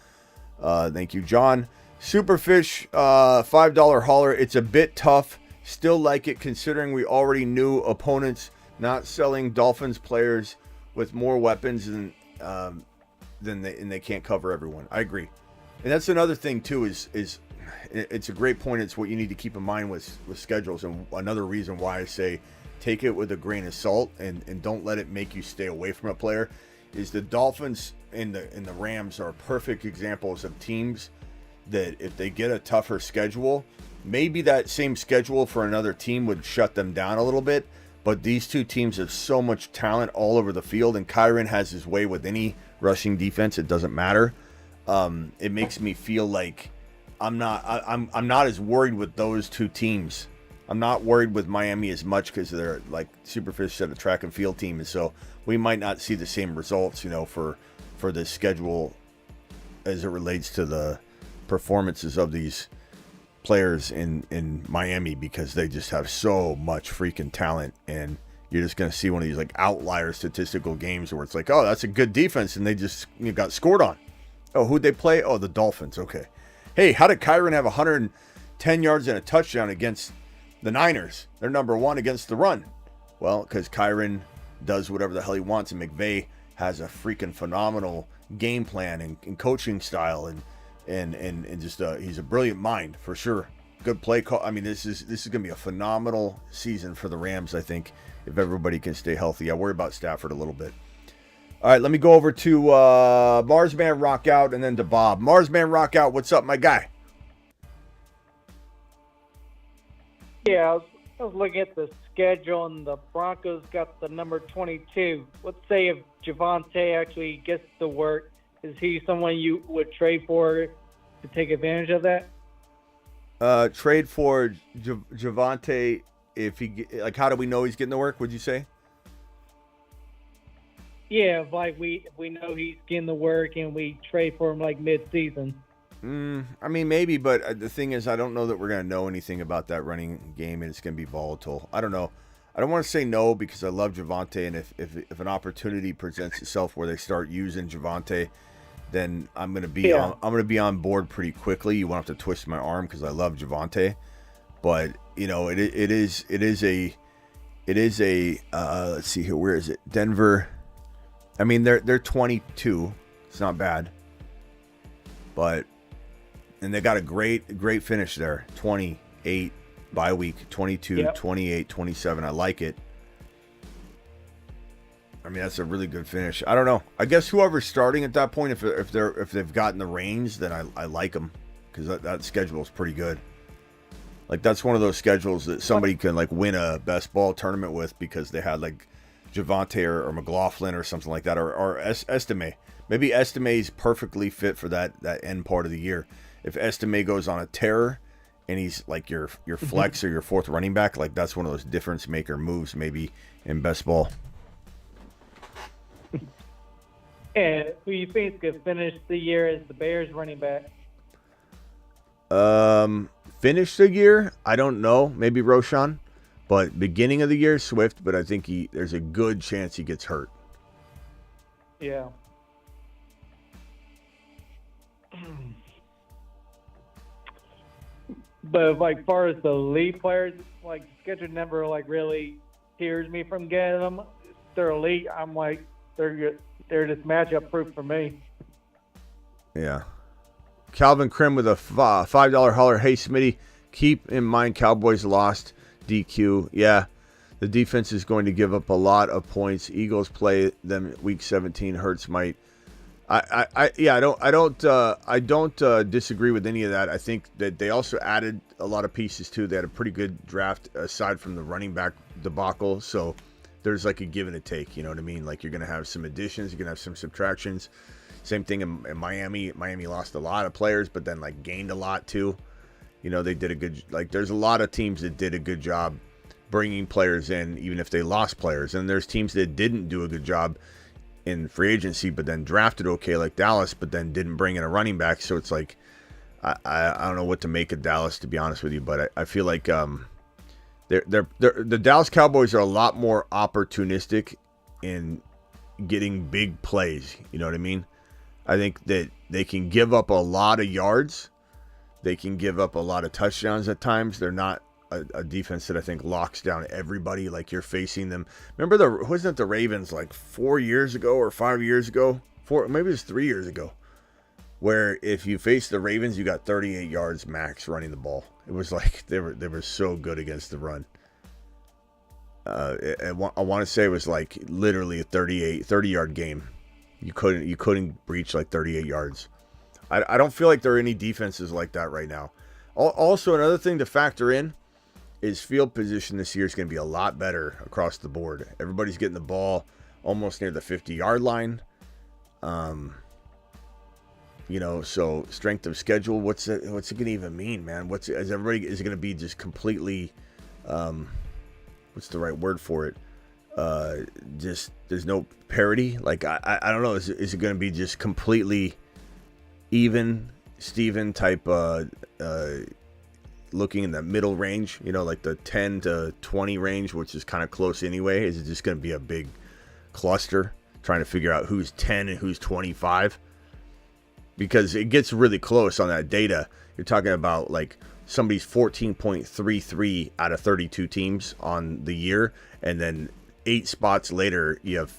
Thank you, John. Superfish, $5 hauler. It's a bit tough. Still like it considering we already knew opponents not selling Dolphins players with more weapons than they can't cover everyone. I agree. And that's another thing too is it's a great point. It's what you need to keep in mind with schedules, and another reason why I say take it with a grain of salt and don't let it make you stay away from a player is the Dolphins and the Rams are perfect examples of teams that if they get a tougher schedule, maybe that same schedule for another team would shut them down a little bit. But these two teams have so much talent all over the field, and Kyron has his way with any rushing defense. It doesn't matter. It makes me feel like I'm not as worried with those two teams. I'm not worried with Miami as much because they're like Superfish said, a track and field team, and so we might not see the same results, for this schedule as it relates to the performances of these players in Miami, because they just have so much freaking talent, and you're just going to see one of these like outlier statistical games where it's like, oh, that's a good defense, and they just got scored on. Oh, who'd they play? Oh, the Dolphins. Okay. Hey, how did Kyron have 110 yards and a touchdown against the Niners? They're number one against the run. Well, because Kyron does whatever the hell he wants, and McVay has a freaking phenomenal game plan and coaching style, and just he's a brilliant mind for sure. Good play call. I mean, this is going to be a phenomenal season for the Rams, I think, if everybody can stay healthy. I worry about Stafford a little bit. All right, let me go over to Marsman Rock Out and then to Bob. Marsman Rock Out, what's up, my guy? Yeah, I was looking at the schedule, and the Broncos got the number 22. Let's say if Javonte actually gets to work, is he someone you would trade for to take advantage of that? Trade for Javonte if he, like, how do we know he's getting to work, would you say? Yeah, if we know he's getting the work and we trade for him like mid-season. I mean, maybe, but the thing is, I don't know that we're going to know anything about that running game, and it's going to be volatile. I don't know. I don't want to say no because I love Javonte, and if an opportunity presents itself where they start using Javonte, then I'm going to be on board pretty quickly. You won't have to twist my arm because I love Javonte, but it is a let's see here, where is it? Denver. I mean, they're 22. It's not bad, and they got a great finish there. 28 bye week, 22, yep. 28, 27. I like it. I mean, that's a really good finish. I don't know. I guess whoever's starting at that point, if they've gotten the range, then I like them, because that schedule is pretty good. Like, that's one of those schedules that somebody can like win a best ball tournament with because they had like Javonte or McLaughlin or something like that, or Estime. Maybe Estime's perfectly fit for that end part of the year. If Estime goes on a tear and he's like your flex or your fourth running back, like that's one of those difference maker moves maybe in best ball. And who you think could finish the year as the Bears running back? Finish the year? I don't know. Maybe Roshan. But beginning of the year, Swift. But I think there's a good chance he gets hurt. Yeah. But like far as the elite players, like schedule never like really tears me from getting them. They're elite. I'm like they're just matchup proof for me. Yeah. Calvin Krim with a $5 holler. Hey, Smitty, keep in mind Cowboys lost DQ. Yeah, the defense is going to give up a lot of points. Eagles play them week 17. Hurts might. I don't disagree with any of that. I think that they also added a lot of pieces too. They had a pretty good draft aside from the running back debacle. So there's like a give and a take. You know what I mean? Like you're gonna have some additions, you're gonna have some subtractions. Same thing in Miami. Miami lost a lot of players, but then like gained a lot too. You know, they did a good, like there's a lot of teams that did a good job bringing players in, even if they lost players. And there's teams that didn't do a good job in free agency, but then drafted okay, like Dallas, but then didn't bring in a running back. So it's like, I don't know what to make of Dallas, to be honest with you, but I feel like the Dallas Cowboys are a lot more opportunistic in getting big plays. You know what I mean? I think that they can give up a lot of yards. They can give up a lot of touchdowns at times. They're not a defense that I think locks down everybody like you're facing them. Remember wasn't it the Ravens like 4 years ago or 5 years ago? Maybe it was 3 years ago, where if you faced the Ravens, you got 38 yards max running the ball. It was like they were so good against the run. I want to say it was like literally a 30-yard game. You couldn't breach like 38 yards. I don't feel like there are any defenses like that right now. Also, another thing to factor in is field position this year is going to be a lot better across the board. Everybody's getting the ball almost near the 50-yard line. You know, so strength of schedule, what's it going to even mean, man? Is it going to be just completely, what's the right word for it? Just there's no parity. Like I don't know. Is it going to be just completely even Steven type? Looking in the middle range, you know, like the 10 to 20 range, which is kind of close anyway. Is it just going to be a big cluster trying to figure out who's 10 and who's 25? Because it gets really close on that data. You're talking about like somebody's 14.33 out of 32 teams on the year, and then 8 spots later you have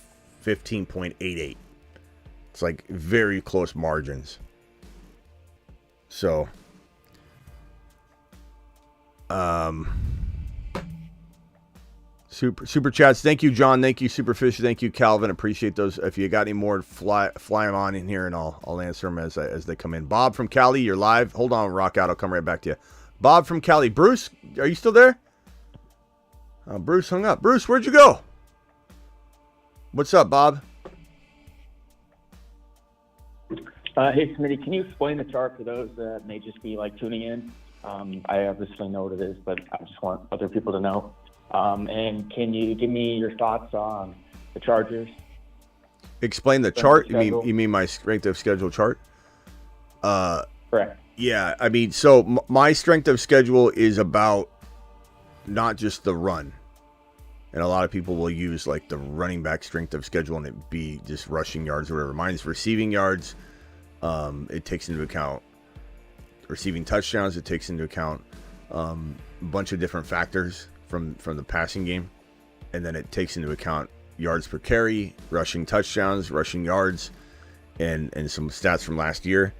15.88. It's like very close margins. So super chats. Thank you, John. Thank you, Superfish. Thank you, Calvin. Appreciate those. If you got any more, fly them on in here, and I'll answer them as they come in. Bob from Cali, you're live. Hold on, rock out. I'll come right back to you. Bob from Cali. Bruce, are you still there? Bruce hung up. Bruce, where'd you go? What's up, Bob? Hey, Smitty, can you explain the chart for those that may just be like tuning in? I obviously know what it is, but I just want other people to know. And can you give me your thoughts on the Chargers? Explain the chart? You mean my strength of schedule chart? Correct. Yeah, I mean, so my strength of schedule is about not just the run. And a lot of people will use like the running back strength of schedule and it be just rushing yards or whatever. Mine's receiving yards. It takes into account receiving touchdowns. It takes into account a bunch of different factors from the passing game. And then it takes into account yards per carry, rushing touchdowns, rushing yards, and some stats from last year.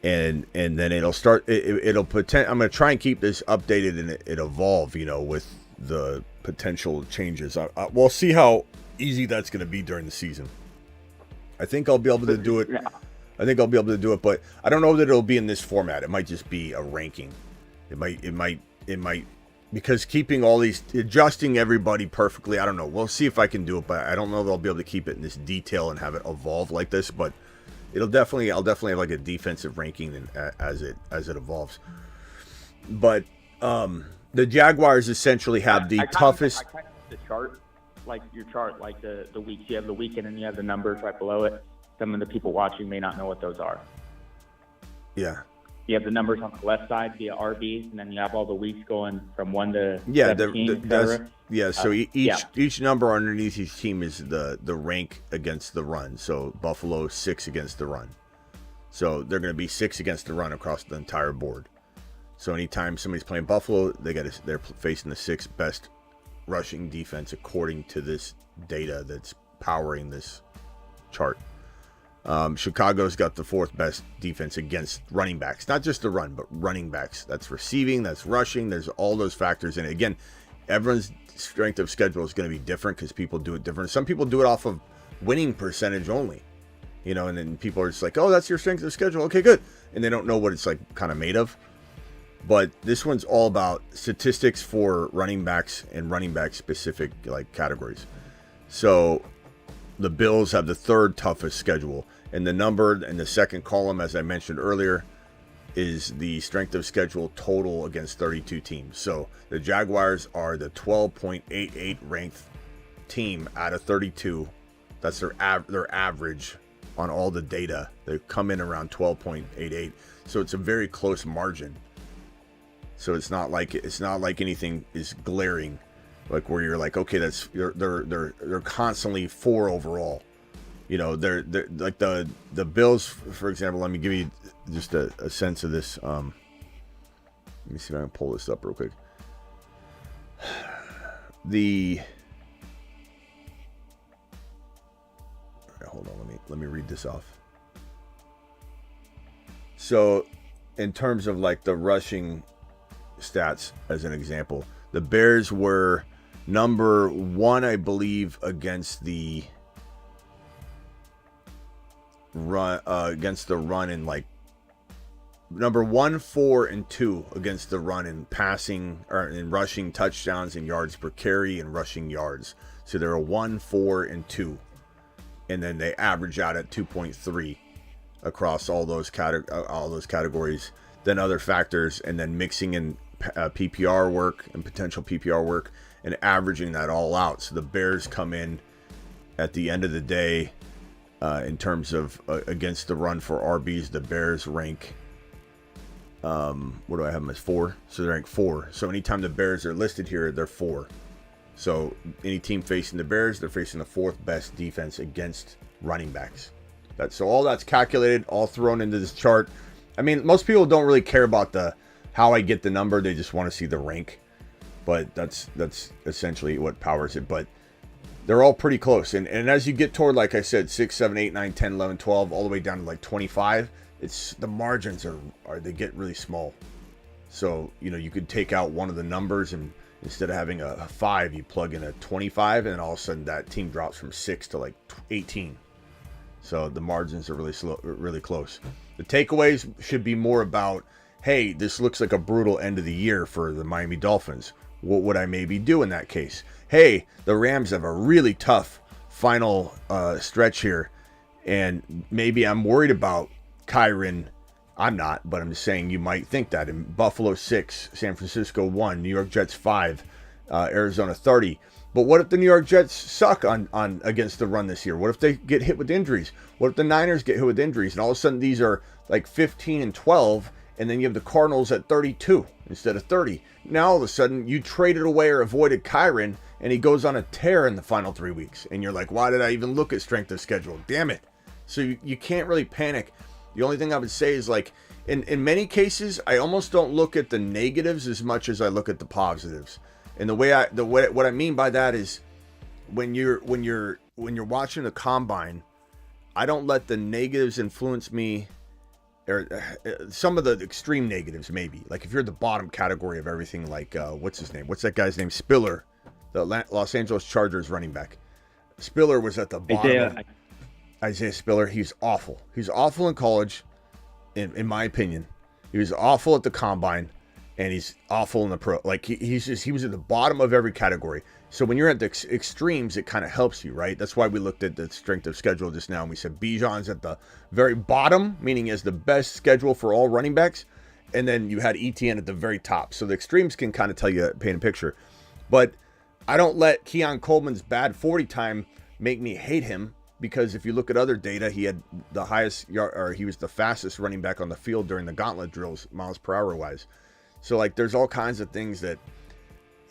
And then it'll start, I'm going to try and keep this updated and it evolve, you know, with the potential changes. We'll see how easy that's going to be during the season. I think I'll be able to do it. But I don't know that it'll be in this format. It might just be a ranking. It might, because keeping all these, adjusting everybody perfectly, I don't know. We'll see if I can do it, but I don't know that I'll be able to keep it in this detail and have it evolve like this, but I'll definitely have like a defensive ranking as it evolves. But the Jaguars essentially have the toughest. I kind of the chart, like your chart, like the weeks. You have the weekend and you have the numbers right below it. Some of the people watching may not know what those are. Yeah. You have the numbers on the left side via RBs, and then you have all the weeks going from 1 to 17, So each number underneath each team is the rank against the run. So Buffalo 6 against the run. So they're going to be 6 against the run across the entire board. So anytime somebody's playing Buffalo, they're facing the 6th best rushing defense according to this data that's powering this chart. Chicago's got the 4th best defense against running backs. Not just the run, but running backs. That's receiving, that's rushing. There's all those factors in it. Again, everyone's strength of schedule is going to be different because people do it different. Some people do it off of winning percentage only. And then people are just like, oh, that's your strength of schedule. Okay, good. And they don't know what it's like kind of made of. But this one's all about statistics for running backs and running back specific like categories. So the Bills have the 3rd toughest schedule. And the number in the second column, as I mentioned earlier, is the strength of schedule total against 32 teams. So the Jaguars are the 12.88 ranked team out of 32. That's their average on all the data. They come in around 12.88. So it's a very close margin. So it's not like anything is glaring, like where you're like, okay, they're constantly 4 overall. They're like the Bills, for example. Let me give you just a sense of this. Let me see if I can pull this up real quick. Hold on, let me read this off. So, in terms of like the rushing stats, as an example, the Bears were number 1, I believe, against the run in like number 1, 4, and 2 against the run in passing or in rushing touchdowns and yards per carry and rushing yards. So they're a 1, 4, and 2, and then they average out at 2.3 across all those categories. Then other factors, and then mixing in PPR work and potential PPR work and averaging that all out. So the Bears come in at the end of the day. In terms of against the run for RBs, the Bears rank, what do I have them as, 4? So they rank 4. So anytime the Bears are listed here, they're 4. So any team facing the Bears, they're facing the 4th best defense against running backs. So all that's calculated, all thrown into this chart. I mean, most people don't really care about how I get the number. They just want to see the rank. But that's essentially what powers it. But they're all pretty close. And as you get toward, like I said, 6, 7, 8, 9, 10, 11, 12, all the way down to like 25, the margins they get really small. So, you could take out one of the numbers, and instead of having a 5, you plug in a 25, and then all of a sudden that team drops from 6 to like 18. So the margins are really close. The takeaways should be more about, hey, this looks like a brutal end of the year for the Miami Dolphins. What would I maybe do in that case? Hey, the Rams have a really tough final stretch here, and maybe I'm worried about Kyren. I'm not, but I'm just saying you might think that. In Buffalo 6, San Francisco 1, New York Jets 5, Arizona 30. But what if the New York Jets suck on against the run this year? What if they get hit with injuries? What if the Niners get hit with injuries? And all of a sudden these are like 15 and 12, and then you have the Cardinals at 32 instead of 30. Now all of a sudden you traded away or avoided Kyren, and he goes on a tear in the final 3 weeks. And you're like, why did I even look at strength of schedule? Damn it. So you can't really panic. The only thing I would say is, like, in many cases, I almost don't look at the negatives as much as I look at the positives. And what I mean by that is, when you're watching the combine, I don't let the negatives influence me, or some of the extreme negatives maybe. Like if you're the bottom category of everything, like what's his name? What's that guy's name? Spiller, the Los Angeles Chargers running back. Spiller was at the bottom. Isaiah Spiller, he's awful. He's awful in college, in my opinion. He was awful at the combine, and he's awful in the pro. Like he was at the bottom of every category. So when you're at the extremes, it kind of helps you, right? That's why we looked at the strength of schedule just now, and we said Bijan's at the very bottom, meaning he has the best schedule for all running backs, and then you had ETN at the very top. So the extremes can kind of tell you, paint a picture. But I don't let Keon Coleman's bad 40 time make me hate him. Because if you look at other data, he had the highest yard, or he was the fastest running back on the field during the gauntlet drills, miles per hour wise. So like, there's all kinds of things that,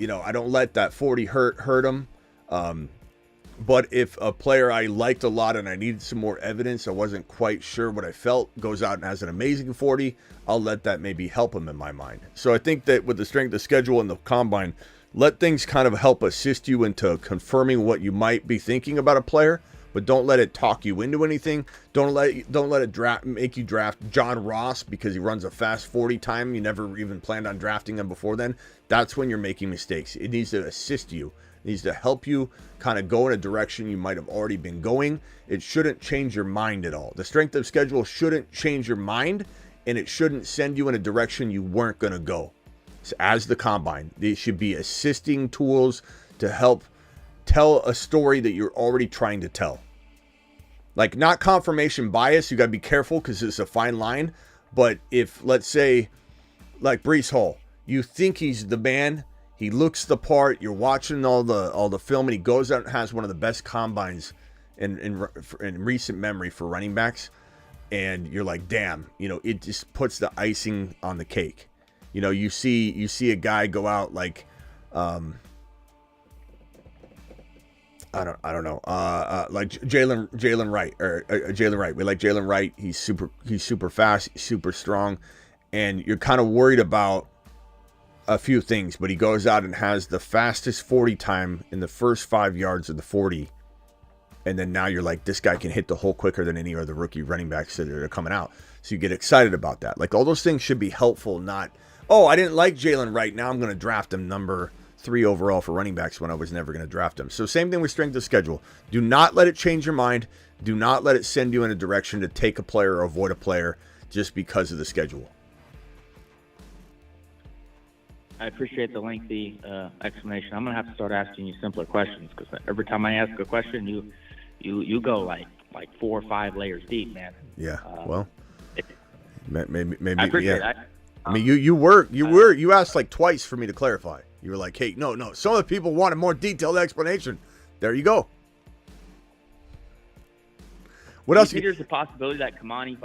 I don't let that 40 hurt him. But if a player I liked a lot and I needed some more evidence, I wasn't quite sure what I felt, goes out and has an amazing 40, I'll let that maybe help him in my mind. So I think that with the strength of schedule and the combine, let things kind of help assist you into confirming what you might be thinking about a player. but don't let it talk you into anything. Don't let it make you draft John Ross because he runs a fast 40 time. You never even planned on drafting him before then. That's when you're making mistakes. It needs to assist you. It needs to help you kind of go in a direction you might have already been going. It shouldn't change your mind at all. The strength of schedule shouldn't change your mind, and it shouldn't send you in a direction you weren't going to go. So as the combine, these should be assisting tools to help tell a story that you're already trying to tell. Like, not confirmation bias. You got to be careful because it's a fine line. But if, let's say, like Breece Hall, you think he's the man, he looks the part, you're watching all the film, and he goes out and has one of the best combines in recent memory for running backs, and you're like, damn, it just puts the icing on the cake. You see a guy go out like, I don't know. Like Jalen Wright or Jalen Wright. We like Jalen Wright. He's super fast, super strong, and you're kind of worried about a few things. But he goes out and has the fastest 40 time in the first 5 yards of the 40, and then now you're like, this guy can hit the hole quicker than any other rookie running backs that are coming out. So you get excited about that. Like, all those things should be helpful. Not, oh, I didn't like Jalen Wright, now I'm going to draft him number 3 overall for running backs when I was never going to draft him. So same thing with strength of schedule. Do not let it change your mind. Do not let it send you in a direction to take a player or avoid a player just because of the schedule. I appreciate the lengthy explanation. I'm going to have to start asking you simpler questions, because every time I ask a question, you go like 4 or 5 layers deep, man. Yeah. Well, maybe. I appreciate that. I mean, you asked like twice for me to clarify. You were like, hey, no. Some of the people want a more detailed explanation. There you go. What else? Do you think there's a possibility that Kamani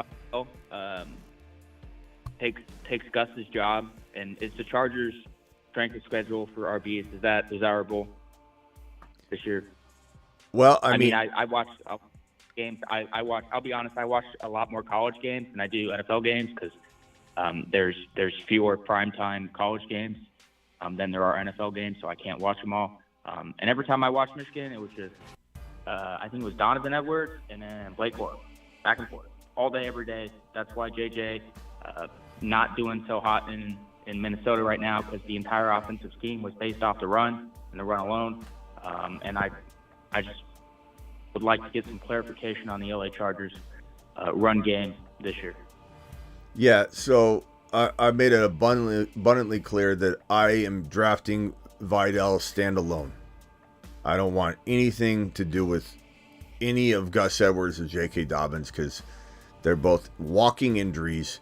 takes Gus's job? And is the Chargers' strength of schedule for RBs, is that desirable this year? Well, I mean, I watched games. I'll be honest, I watch a lot more college games than I do NFL games, because there's fewer primetime college games than there are NFL games, so I can't watch them all. And every time I watched Michigan, it was just, I think it was Donovan Edwards and then Blake Corum, back and forth, all day, every day. That's why JJ not doing so hot in Minnesota right now, because the entire offensive scheme was based off the run and the run alone. And I just would like to get some clarification on the LA Chargers run game this year. Yeah, so I made it abundantly clear that I am drafting Vidal standalone. I don't want anything to do with any of Gus Edwards or J.K. Dobbins, because they're both walking injuries.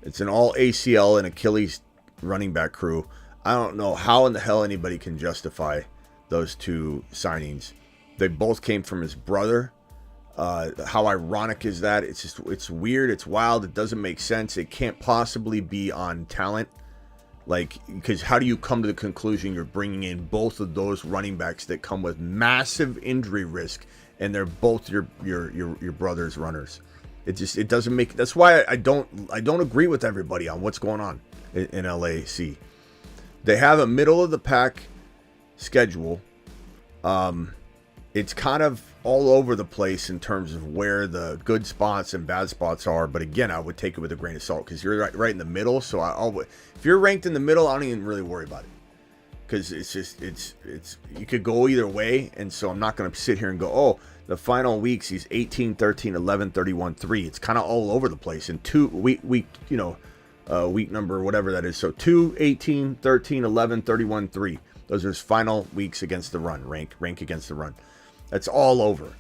It's an all ACL and Achilles running back crew. I don't know how in the hell anybody can justify those two signings. They both came from his brother. How ironic is that? It's weird. It's wild. It doesn't make sense. It can't possibly be on talent. Like, because how do you come to the conclusion you're bringing in both of those running backs that come with massive injury risk, and they're both your brother's runners? It doesn't make. That's why I don't agree with everybody on what's going on in LAC. They have a middle of the pack schedule. It's kind of all over the place in terms of where the good spots and bad spots are. But again, I would take it with a grain of salt, because you're right in the middle. So if you're ranked in the middle, I don't even really worry about it, because it's you could go either way. And so I'm not going to sit here and go, oh, the final weeks he's 18, 13, 11, 31, 3. It's kind of all over the place. And week number, whatever that is. So 2, 18, 13, 11, 31, 3. Those are his final weeks against the run, rank against the run. That's all over.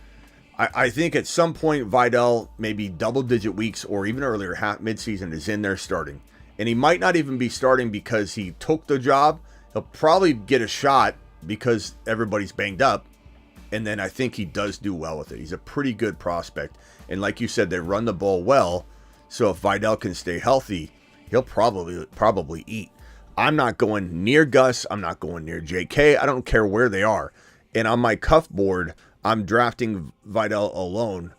I think at some point Vidal, maybe double-digit weeks or even earlier, midseason, is in there starting. And he might not even be starting because he took the job. He'll probably get a shot because everybody's banged up. And then I think he does do well with it. He's a pretty good prospect. And like you said, they run the ball well. So if Vidal can stay healthy, he'll probably eat. I'm not going near Gus. I'm not going near JK. I don't care where they are. And on my cuff board, I'm drafting Vidal alone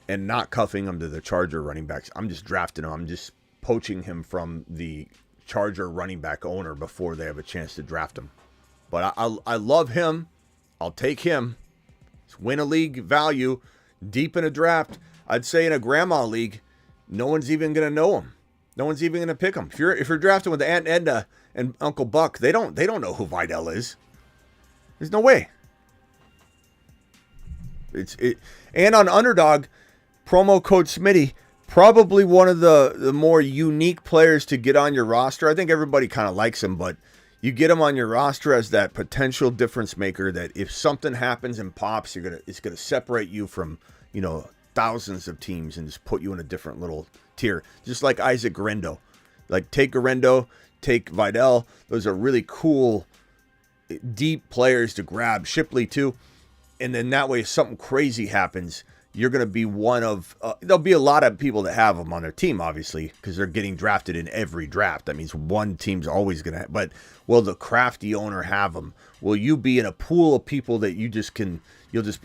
and not cuffing him to the Charger running backs. I'm just drafting him. I'm just poaching him from the Charger running back owner before they have a chance to draft him. But I love him. I'll take him. Win a league value. Deep in a draft, I'd say in a grandma league, no one's even going to know him. No one's even going to pick him. If you're drafting with Aunt Edna and Uncle Buck, they don't know who Vidal is. There's no way. And on Underdog, promo code Smitty, probably one of the more unique players to get on your roster. I think everybody kind of likes him, but you get him on your roster as that potential difference maker that if something happens and pops, it's gonna separate you from, thousands of teams and just put you in a different little tier. Just like Isaac Guerrero. Like take Guerrero, take Vidal. Those are really cool, deep players to grab. Shipley too. And then that way, if something crazy happens, you're going to be one of, there'll be a lot of people that have them on their team, obviously, because they're getting drafted in every draft. That means one team's always going to, but will the crafty owner have them? Will you be in a pool of people that you'll just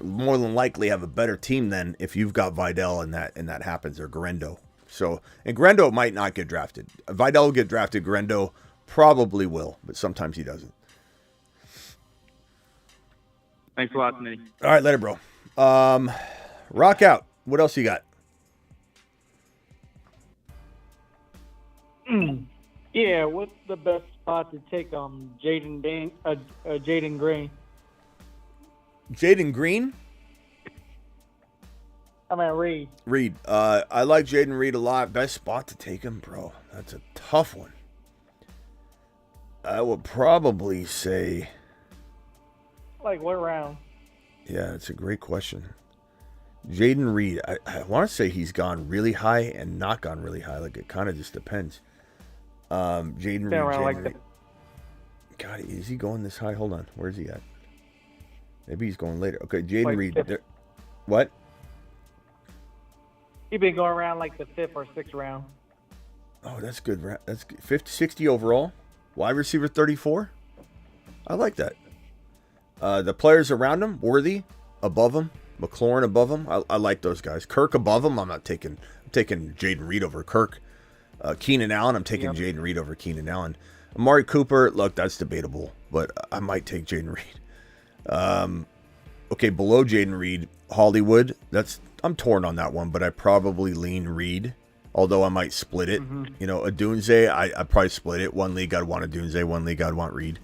more than likely have a better team than if you've got Vidal and that happens, or Guerrero. So, and Guerrero might not get drafted. Vidal will get drafted. Guerrero probably will, but sometimes he doesn't. Thanks a lot, Smitty. All right, later, bro. Rock out. What else you got? Yeah, what's the best spot to take on Jaden Green? Jaden Green? I mean, Reed. Reed. I like Jaden Reed a lot. Best spot to take him, bro. That's a tough one. I would probably say... Like what round? Yeah, it's a great question. Jaden Reed, I want to say he's gone really high and not gone really high. Like, it kind of just depends. Jaden Reed. God, is he going this high? Hold on. Where's he at? Maybe he's going later. Okay, Jaden Reed. What? He's been going around like the 5th or 6th round. Oh, that's good. That's good. 50, 60 overall. Wide receiver 34. I like that. The players around him, Worthy above him, McLaurin above him. I like those guys. Kirk above him. I'm taking Jaden Reed over Kirk. Keenan Allen, I'm taking Jaden Reed over Keenan Allen. Amari Cooper, look, that's debatable, but I might take Jaden Reed. Okay, below Jaden Reed, Hollywood. I'm torn on that one, but I probably lean Reed, although I might split it. Mm-hmm. Adunze, I probably split it. One league I'd want Adunze, one league I'd want Reed.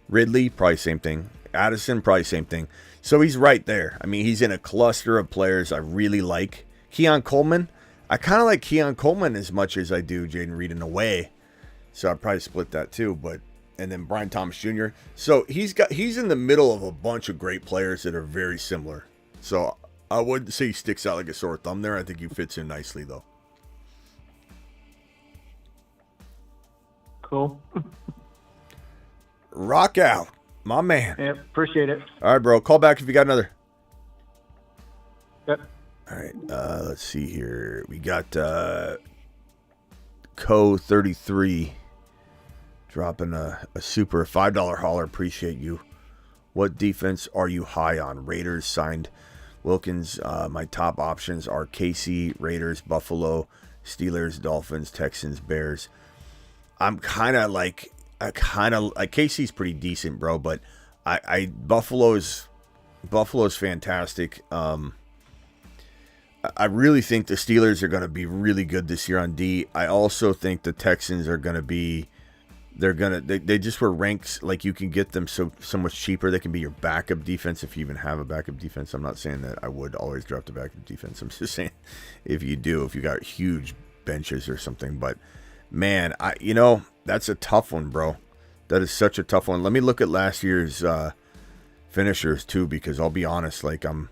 Ridley, probably same thing. Addison, probably same thing. So he's right there. I mean, he's in a cluster of players I really like. Keon Coleman, I kind of like Keon Coleman as much as I do Jaden Reed in a way. So I'd probably split that too. And then Brian Thomas Jr. So he's in the middle of a bunch of great players that are very similar. So I wouldn't say he sticks out like a sore thumb there. I think he fits in nicely though. Cool. Rock out, my man. Yep, appreciate it. All right, bro. Call back if you got another. Yep. All right, let's see here. We got Co33 dropping a super $5 hauler. Appreciate you. What defense are you high on? Raiders signed Wilkins. My top options are KC, Raiders, Buffalo, Steelers, Dolphins, Texans, Bears. I'm kind of like KC's pretty decent, bro, but Buffalo's fantastic. I really think the Steelers are going to be really good this year on D. I also think the Texans are going to be, they just were ranked, like you can get them so much cheaper. They can be your backup defense if you even have a backup defense. I'm not saying that I would always draft a backup defense. I'm just saying if you got huge benches or something, but man, that's a tough one, bro. That is such a tough one. Let me look at last year's finishers too, because I'll be honest, like I'm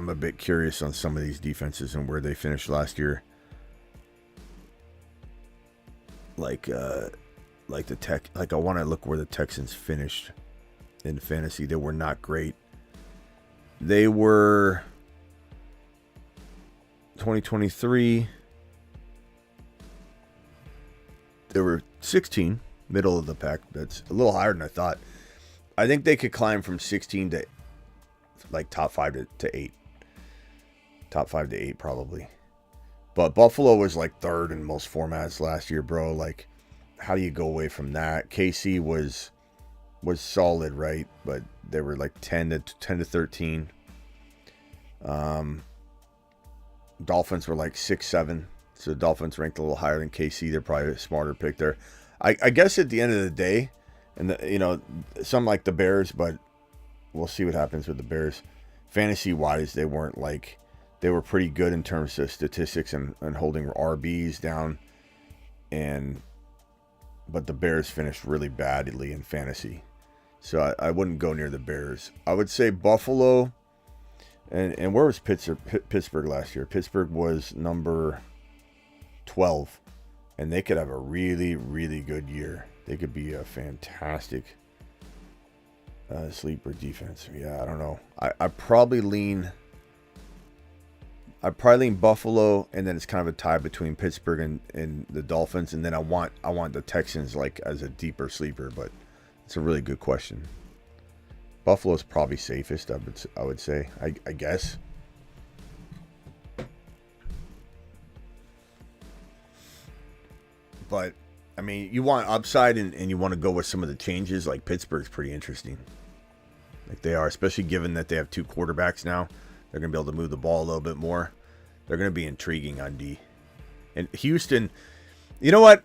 a bit curious on some of these defenses and where they finished last year. Like I want to look where the Texans finished in fantasy. They were not great. They were 2023. They were 16, middle of the pack. That's a little higher than I thought. I think they could climb from 16 to like top 5 to 8. Top 5 to 8 probably. But Buffalo was like 3rd in most formats last year, bro. Like, how do you go away from that? KC was was solid, right? But they were like 10 to 13. Dolphins were like 6-7. So the Dolphins ranked a little higher than KC. They're probably a smarter pick there. I guess at the end of the day, and some like the Bears, but we'll see what happens with the Bears. Fantasy wise, they weren't like, they were pretty good in terms of statistics and holding RBs down. But the Bears finished really badly in fantasy. So I wouldn't go near the Bears. I would say Buffalo. And where was Pittsburgh last year? Pittsburgh was number 12. And they could have a really, really good year. They could be a fantastic sleeper defense. Yeah, I don't know. I probably lean Buffalo, and then it's kind of a tie between Pittsburgh and the Dolphins. And then I want the Texans like as a deeper sleeper, but it's a really good question. Buffalo's probably safest, I would say. I guess. But, I mean, you want upside and you want to go with some of the changes. Like, Pittsburgh's pretty interesting. Like, they are, especially given that they have 2 quarterbacks now. They're going to be able to move the ball a little bit more. They're going to be intriguing on D. And Houston, you know what?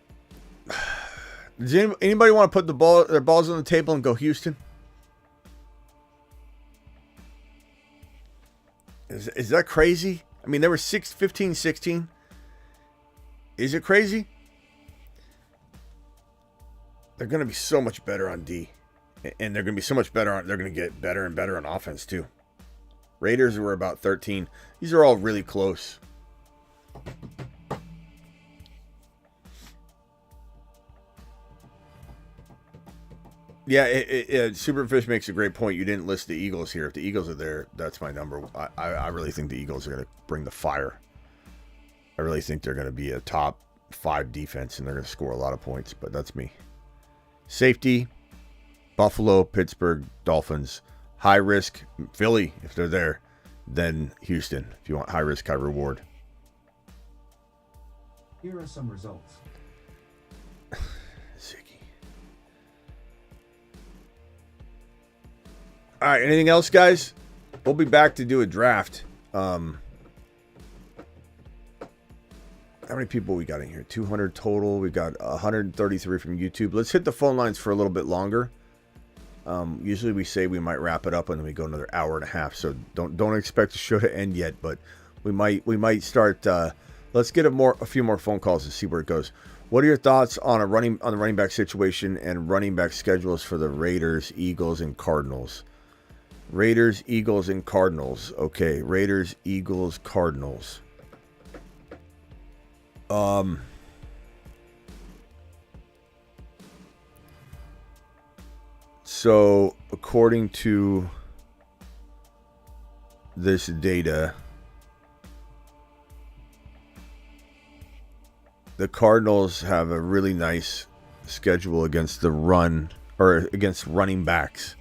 Does anybody want to put their balls on the table and go Houston? Is that crazy? I mean, they were 15-16. Is it crazy? They're going to be so much better on D. And they're going to be so much better they're going to get better and better on offense, too. Raiders were about 13. These are all really close. Yeah, Superfish makes a great point. You didn't list the Eagles here. If the Eagles are there, that's my number. I really think the Eagles are going to bring the fire. I really think they're going to be a top 5 defense, and they're going to score a lot of points, but that's me. Safety, Buffalo, Pittsburgh, Dolphins. High risk, Philly, if they're there. Then Houston, if you want high risk, high reward. Here are some results. Ziggy. All right, anything else, guys? We'll be back to do a draft. How many people we got in here? 200 total. We got 133 from YouTube. Let's hit the phone lines for a little bit longer. Usually we say we might wrap it up and then we go another hour and a half. So don't expect the show to end yet, but we might start. Let's get a few more phone calls and see where it goes. What are your thoughts on the running back situation and running back schedules for the Raiders, Eagles, and Cardinals? Raiders, Eagles, and Cardinals. Okay, Raiders, Eagles, Cardinals. So according to this data, the Cardinals have a really nice schedule against the run, or against running backs.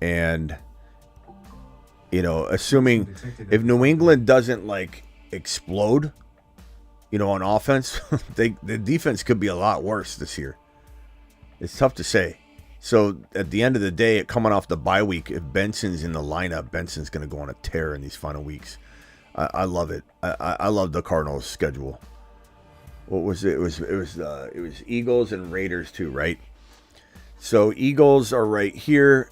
And, assuming if New England doesn't explode, on offense, the defense could be a lot worse this year. It's tough to say. So at the end of the day, coming off the bye week, if Benson's in the lineup, Benson's going to go on a tear in these final weeks. I love it. I love the Cardinals' schedule. What was it? It was Eagles and Raiders too, right? So Eagles are right here.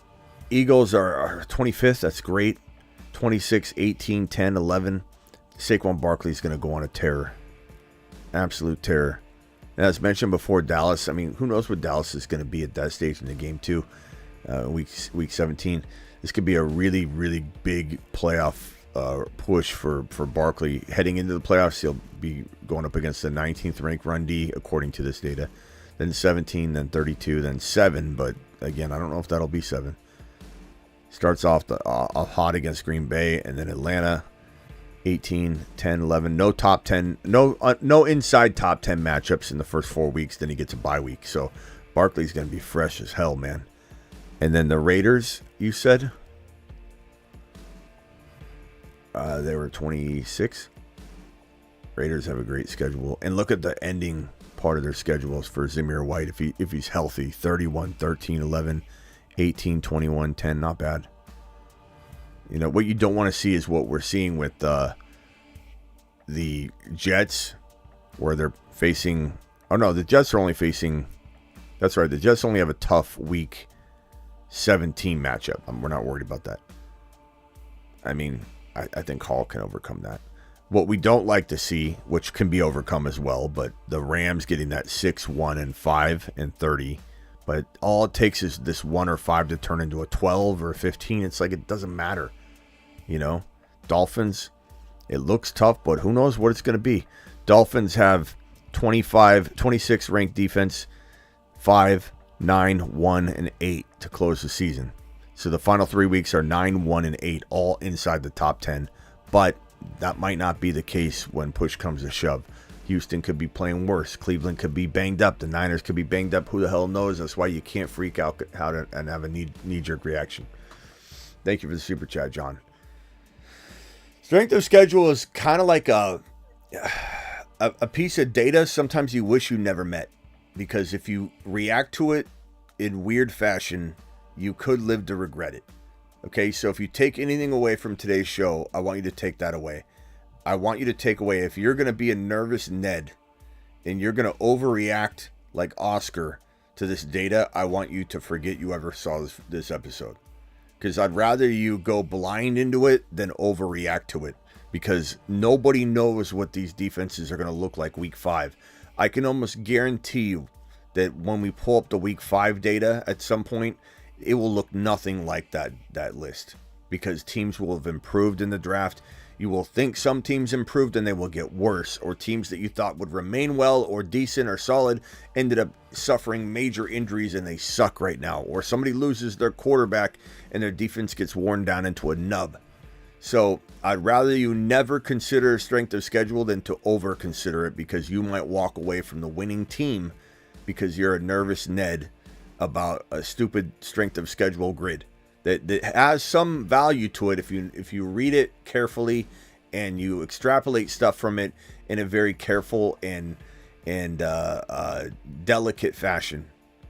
Eagles are 25th. That's great. 26, 18, 10, 11. Saquon Barkley's going to go on a tear. Absolute terror. And as mentioned before, Dallas, I mean, who knows what Dallas is going to be at that stage in the game too. Week 17. This could be a really, really big playoff push for Barkley. Heading into the playoffs, he'll be going up against the 19th ranked run D, according to this data. Then 17, then 32, then 7. But again, I don't know if that'll be 7. Starts off hot against Green Bay, and then Atlanta. 18, 10, 11, no top 10, no inside top 10 matchups in the first 4 weeks. Then he gets a bye week. So Barkley's going to be fresh as hell, man. And then the Raiders, you said? They were 26. Raiders have a great schedule. And look at the ending part of their schedules for Zamir White if he's healthy. 31, 13, 11, 18, 21, 10. Not bad. You know, what you don't want to see is what we're seeing with the Jets, where they're facing... Oh, no, the Jets are only facing... That's right, the Jets only have a tough Week 17 matchup. We're not worried about that. I mean, I think Hall can overcome that. What we don't like to see, which can be overcome as well, but the Rams getting that 6, 1, and 5, and 30. But all it takes is this 1 or 5 to turn into a 12 or a 15. It's like it doesn't matter. You know? Dolphins, it looks tough, but who knows what it's going to be. Dolphins have 26 ranked defense, 5, 9, 1, and 8 to close the season. So the final 3 weeks are 9, 1, and 8, all inside the top 10. But that might not be the case when push comes to shove. Houston could be playing worse. Cleveland could be banged up. The Niners could be banged up. Who the hell knows? That's why you can't freak out and have a knee-jerk reaction. Thank you for the super chat, John. Strength of schedule is kind of like a piece of data sometimes you wish you never met. Because if you react to it in weird fashion, you could live to regret it. Okay, so if you take anything away from today's show, I want you to take that away. I want you to take away, if you're going to be a nervous Ned and you're going to overreact like Oscar to this data, I want you to forget you ever saw this episode. Because I'd rather you go blind into it than overreact to it. Because nobody knows what these defenses are going to look like week 5. I can almost guarantee you that when we pull up the week 5 data at some point, it will look nothing like that list. Because teams will have improved in the draft. You will think some teams improved and they will get worse. Or teams that you thought would remain well or decent or solid ended up suffering major injuries and they suck right now. Or somebody loses their quarterback and their defense gets worn down into a nub. So I'd rather you never consider strength of schedule than to over consider it, because you might walk away from the winning team because you're a nervous Ned about a stupid strength of schedule grid that has some value to it if you read it carefully and you extrapolate stuff from it in a very careful and delicate fashion.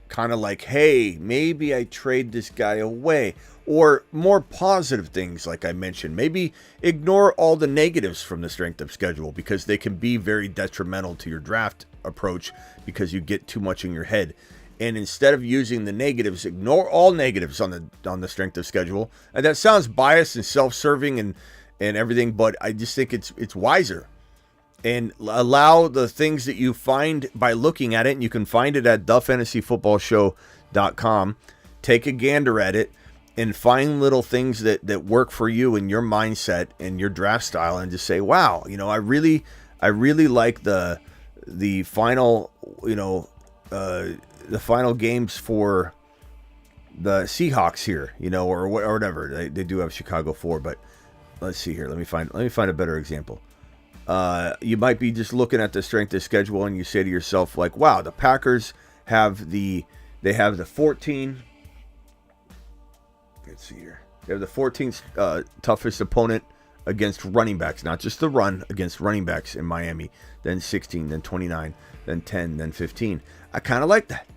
Kind of like, hey, maybe I trade this guy away. Or more positive things, like I mentioned. Maybe ignore all the negatives from the strength of schedule, because they can be very detrimental to your draft approach because you get too much in your head. And instead of using the negatives, ignore all negatives on the strength of schedule. And that sounds biased and self-serving and everything, but I just think it's wiser. And allow the things that you find by looking at it, and you can find it at thefantasyfootballshow.com. Take a gander at it and find little things that work for you and your mindset and your draft style, and just say, wow, you know, I really like the final, you know, the final games for the Seahawks here, you know, or whatever. They do have Chicago 4, but let's see here. Let me find a better example. You might be just looking at the strength of schedule and you say to yourself, like, wow, the Packers have the 14. Let's see here. They have the 14th toughest opponent against running backs, not just the run, against running backs in Miami. Then 16, then 29, then 10, then 15. I kind of like that.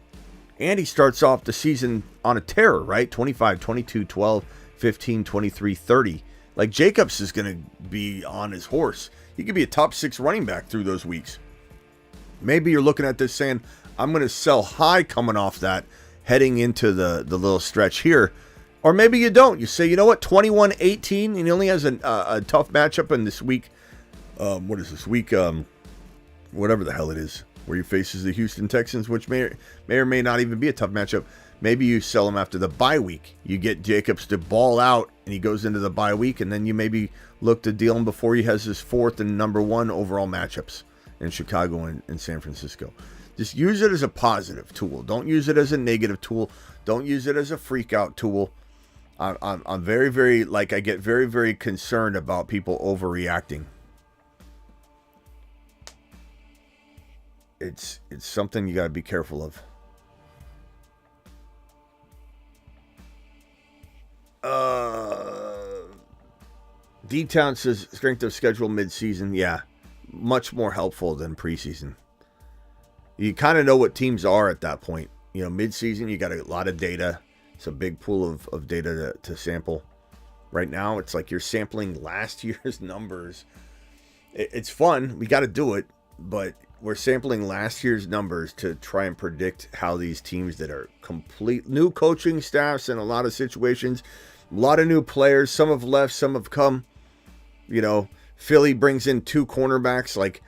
And he starts off the season on a tear, right? 25, 22, 12, 15, 23, 30. Like, Jacobs is going to be on his horse. He could be a top 6 running back through those weeks. Maybe you're looking at this saying, I'm going to sell high coming off that, heading into the little stretch here. Or maybe you don't. You say, you know what, 21-18, and he only has a tough matchup in this week. What is this week? Whatever the hell it is, where he faces the Houston Texans, which may or may not even be a tough matchup. Maybe you sell him after the bye week. You get Jacobs to ball out, and he goes into the bye week, and then you maybe look to deal him before he has his 4th and number 1 overall matchups in Chicago and San Francisco. Just use it as a positive tool. Don't use it as a negative tool. Don't use it as a freak out tool. I'm very, very, like, I get very, very concerned about people overreacting. It's something you got to be careful of. D-Town says strength of schedule mid-season. Yeah, much more helpful than preseason. You kind of know what teams are at that point. You know, mid-season, you got a lot of data. It's a big pool of data to sample. Right now, it's like you're sampling last year's numbers. It's fun. We got to do it. But we're sampling last year's numbers to try and predict how these teams that are complete new coaching staffs in a lot of situations, a lot of new players. Some have left, some have come. You know, Philly brings in 2 cornerbacks. Like,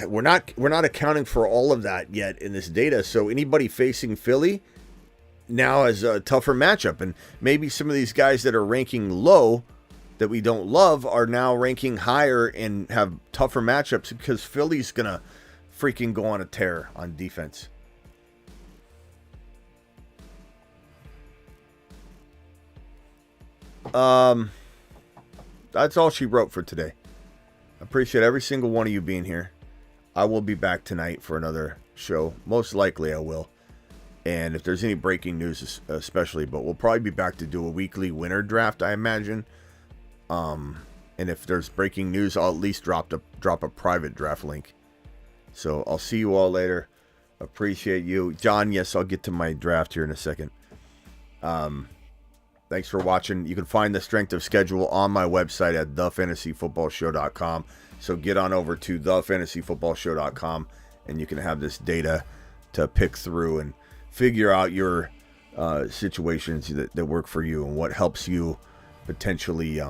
we're not accounting for all of that yet in this data. So anybody facing Philly now has a tougher matchup, and maybe some of these guys that are ranking low that we don't love are now ranking higher and have tougher matchups because Philly's gonna freaking go on a tear on defense. That's all she wrote for today. I appreciate every single one of you being here. I will be back tonight for another show. Most likely I will. And if there's any breaking news especially, but we'll probably be back to do a weekly winter draft, I imagine. And if there's breaking news, I'll at least drop a private draft link. So I'll see you all later. Appreciate you. John, yes, I'll get to my draft here in a second. Thanks for watching. You can find the strength of schedule on my website at thefantasyfootballshow.com. So get on over to thefantasyfootballshow.com and you can have this data to pick through and figure out your situations that work for you and what helps you potentially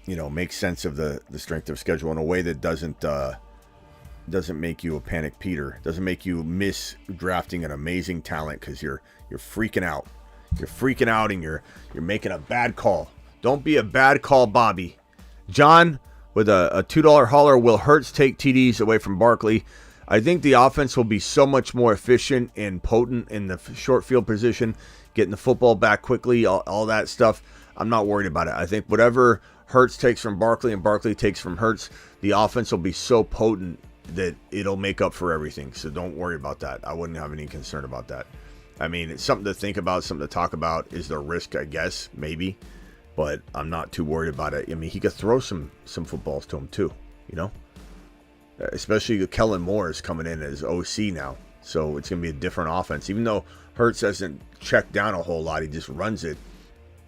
make sense of the strength of schedule in a way that doesn't make you a panic Peter, doesn't make you miss drafting an amazing talent because you're freaking out. You're freaking out and you're making a bad call. Don't be a bad call, Bobby. John with a $2 hauler. Will Hurts take TDs away from Barkley? I think the offense will be so much more efficient and potent in the short field position, getting the football back quickly, all that stuff. I'm not worried about it. I think whatever Hurts takes from Barkley and Barkley takes from Hurts, the offense will be so potent that it'll make up for everything. So don't worry about that. I wouldn't have any concern about that. I mean, it's something to think about, something to talk about. Is there risk? I guess, maybe. But I'm not too worried about it. I mean, he could throw some footballs to him too, you know? Especially Kellen Moore is coming in as OC now. So it's going to be a different offense. Even though Hurts hasn't checked down a whole lot, he just runs it.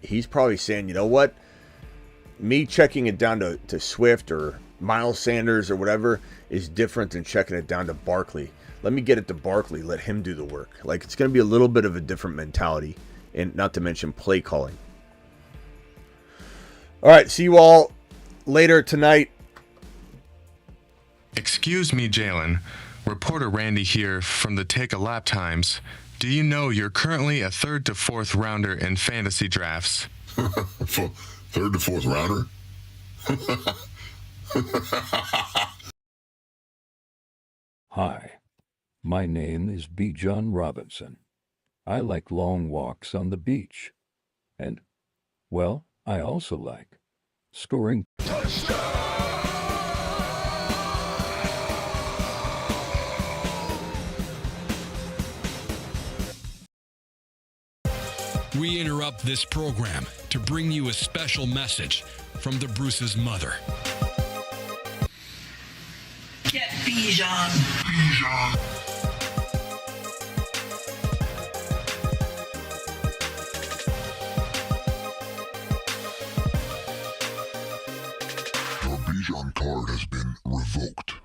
He's probably saying, you know what? Me checking it down to Swift or Miles Sanders or whatever is different than checking it down to Barkley. Let me get it to Barkley. Let him do the work. Like, it's going to be a little bit of a different mentality. And not to mention play calling. All right, see you all later tonight. Excuse me, Jalen. Reporter Randy here from the Take a Lap Times. Do you know you're currently a 3rd to 4th rounder in fantasy drafts? 3rd to 4th rounder? Hi, my name is Bijan Robinson. I like long walks on the beach. And, well, I also like scoring. We interrupt this program to bring you a special message from the Bruce's mother. Get Bijan. Bijan. Your Bijan card has been revoked.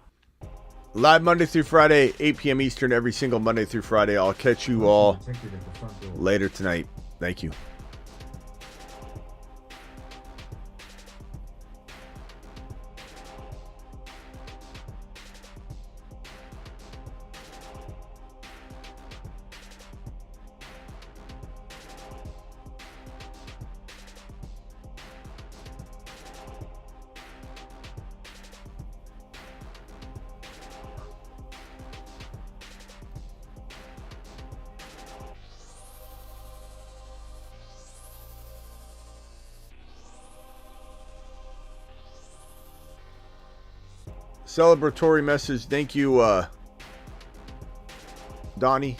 Live Monday through Friday, 8 p.m. Eastern, every single Monday through Friday. I'll catch you all later tonight. Thank you. Celebratory message. Thank you, Donnie.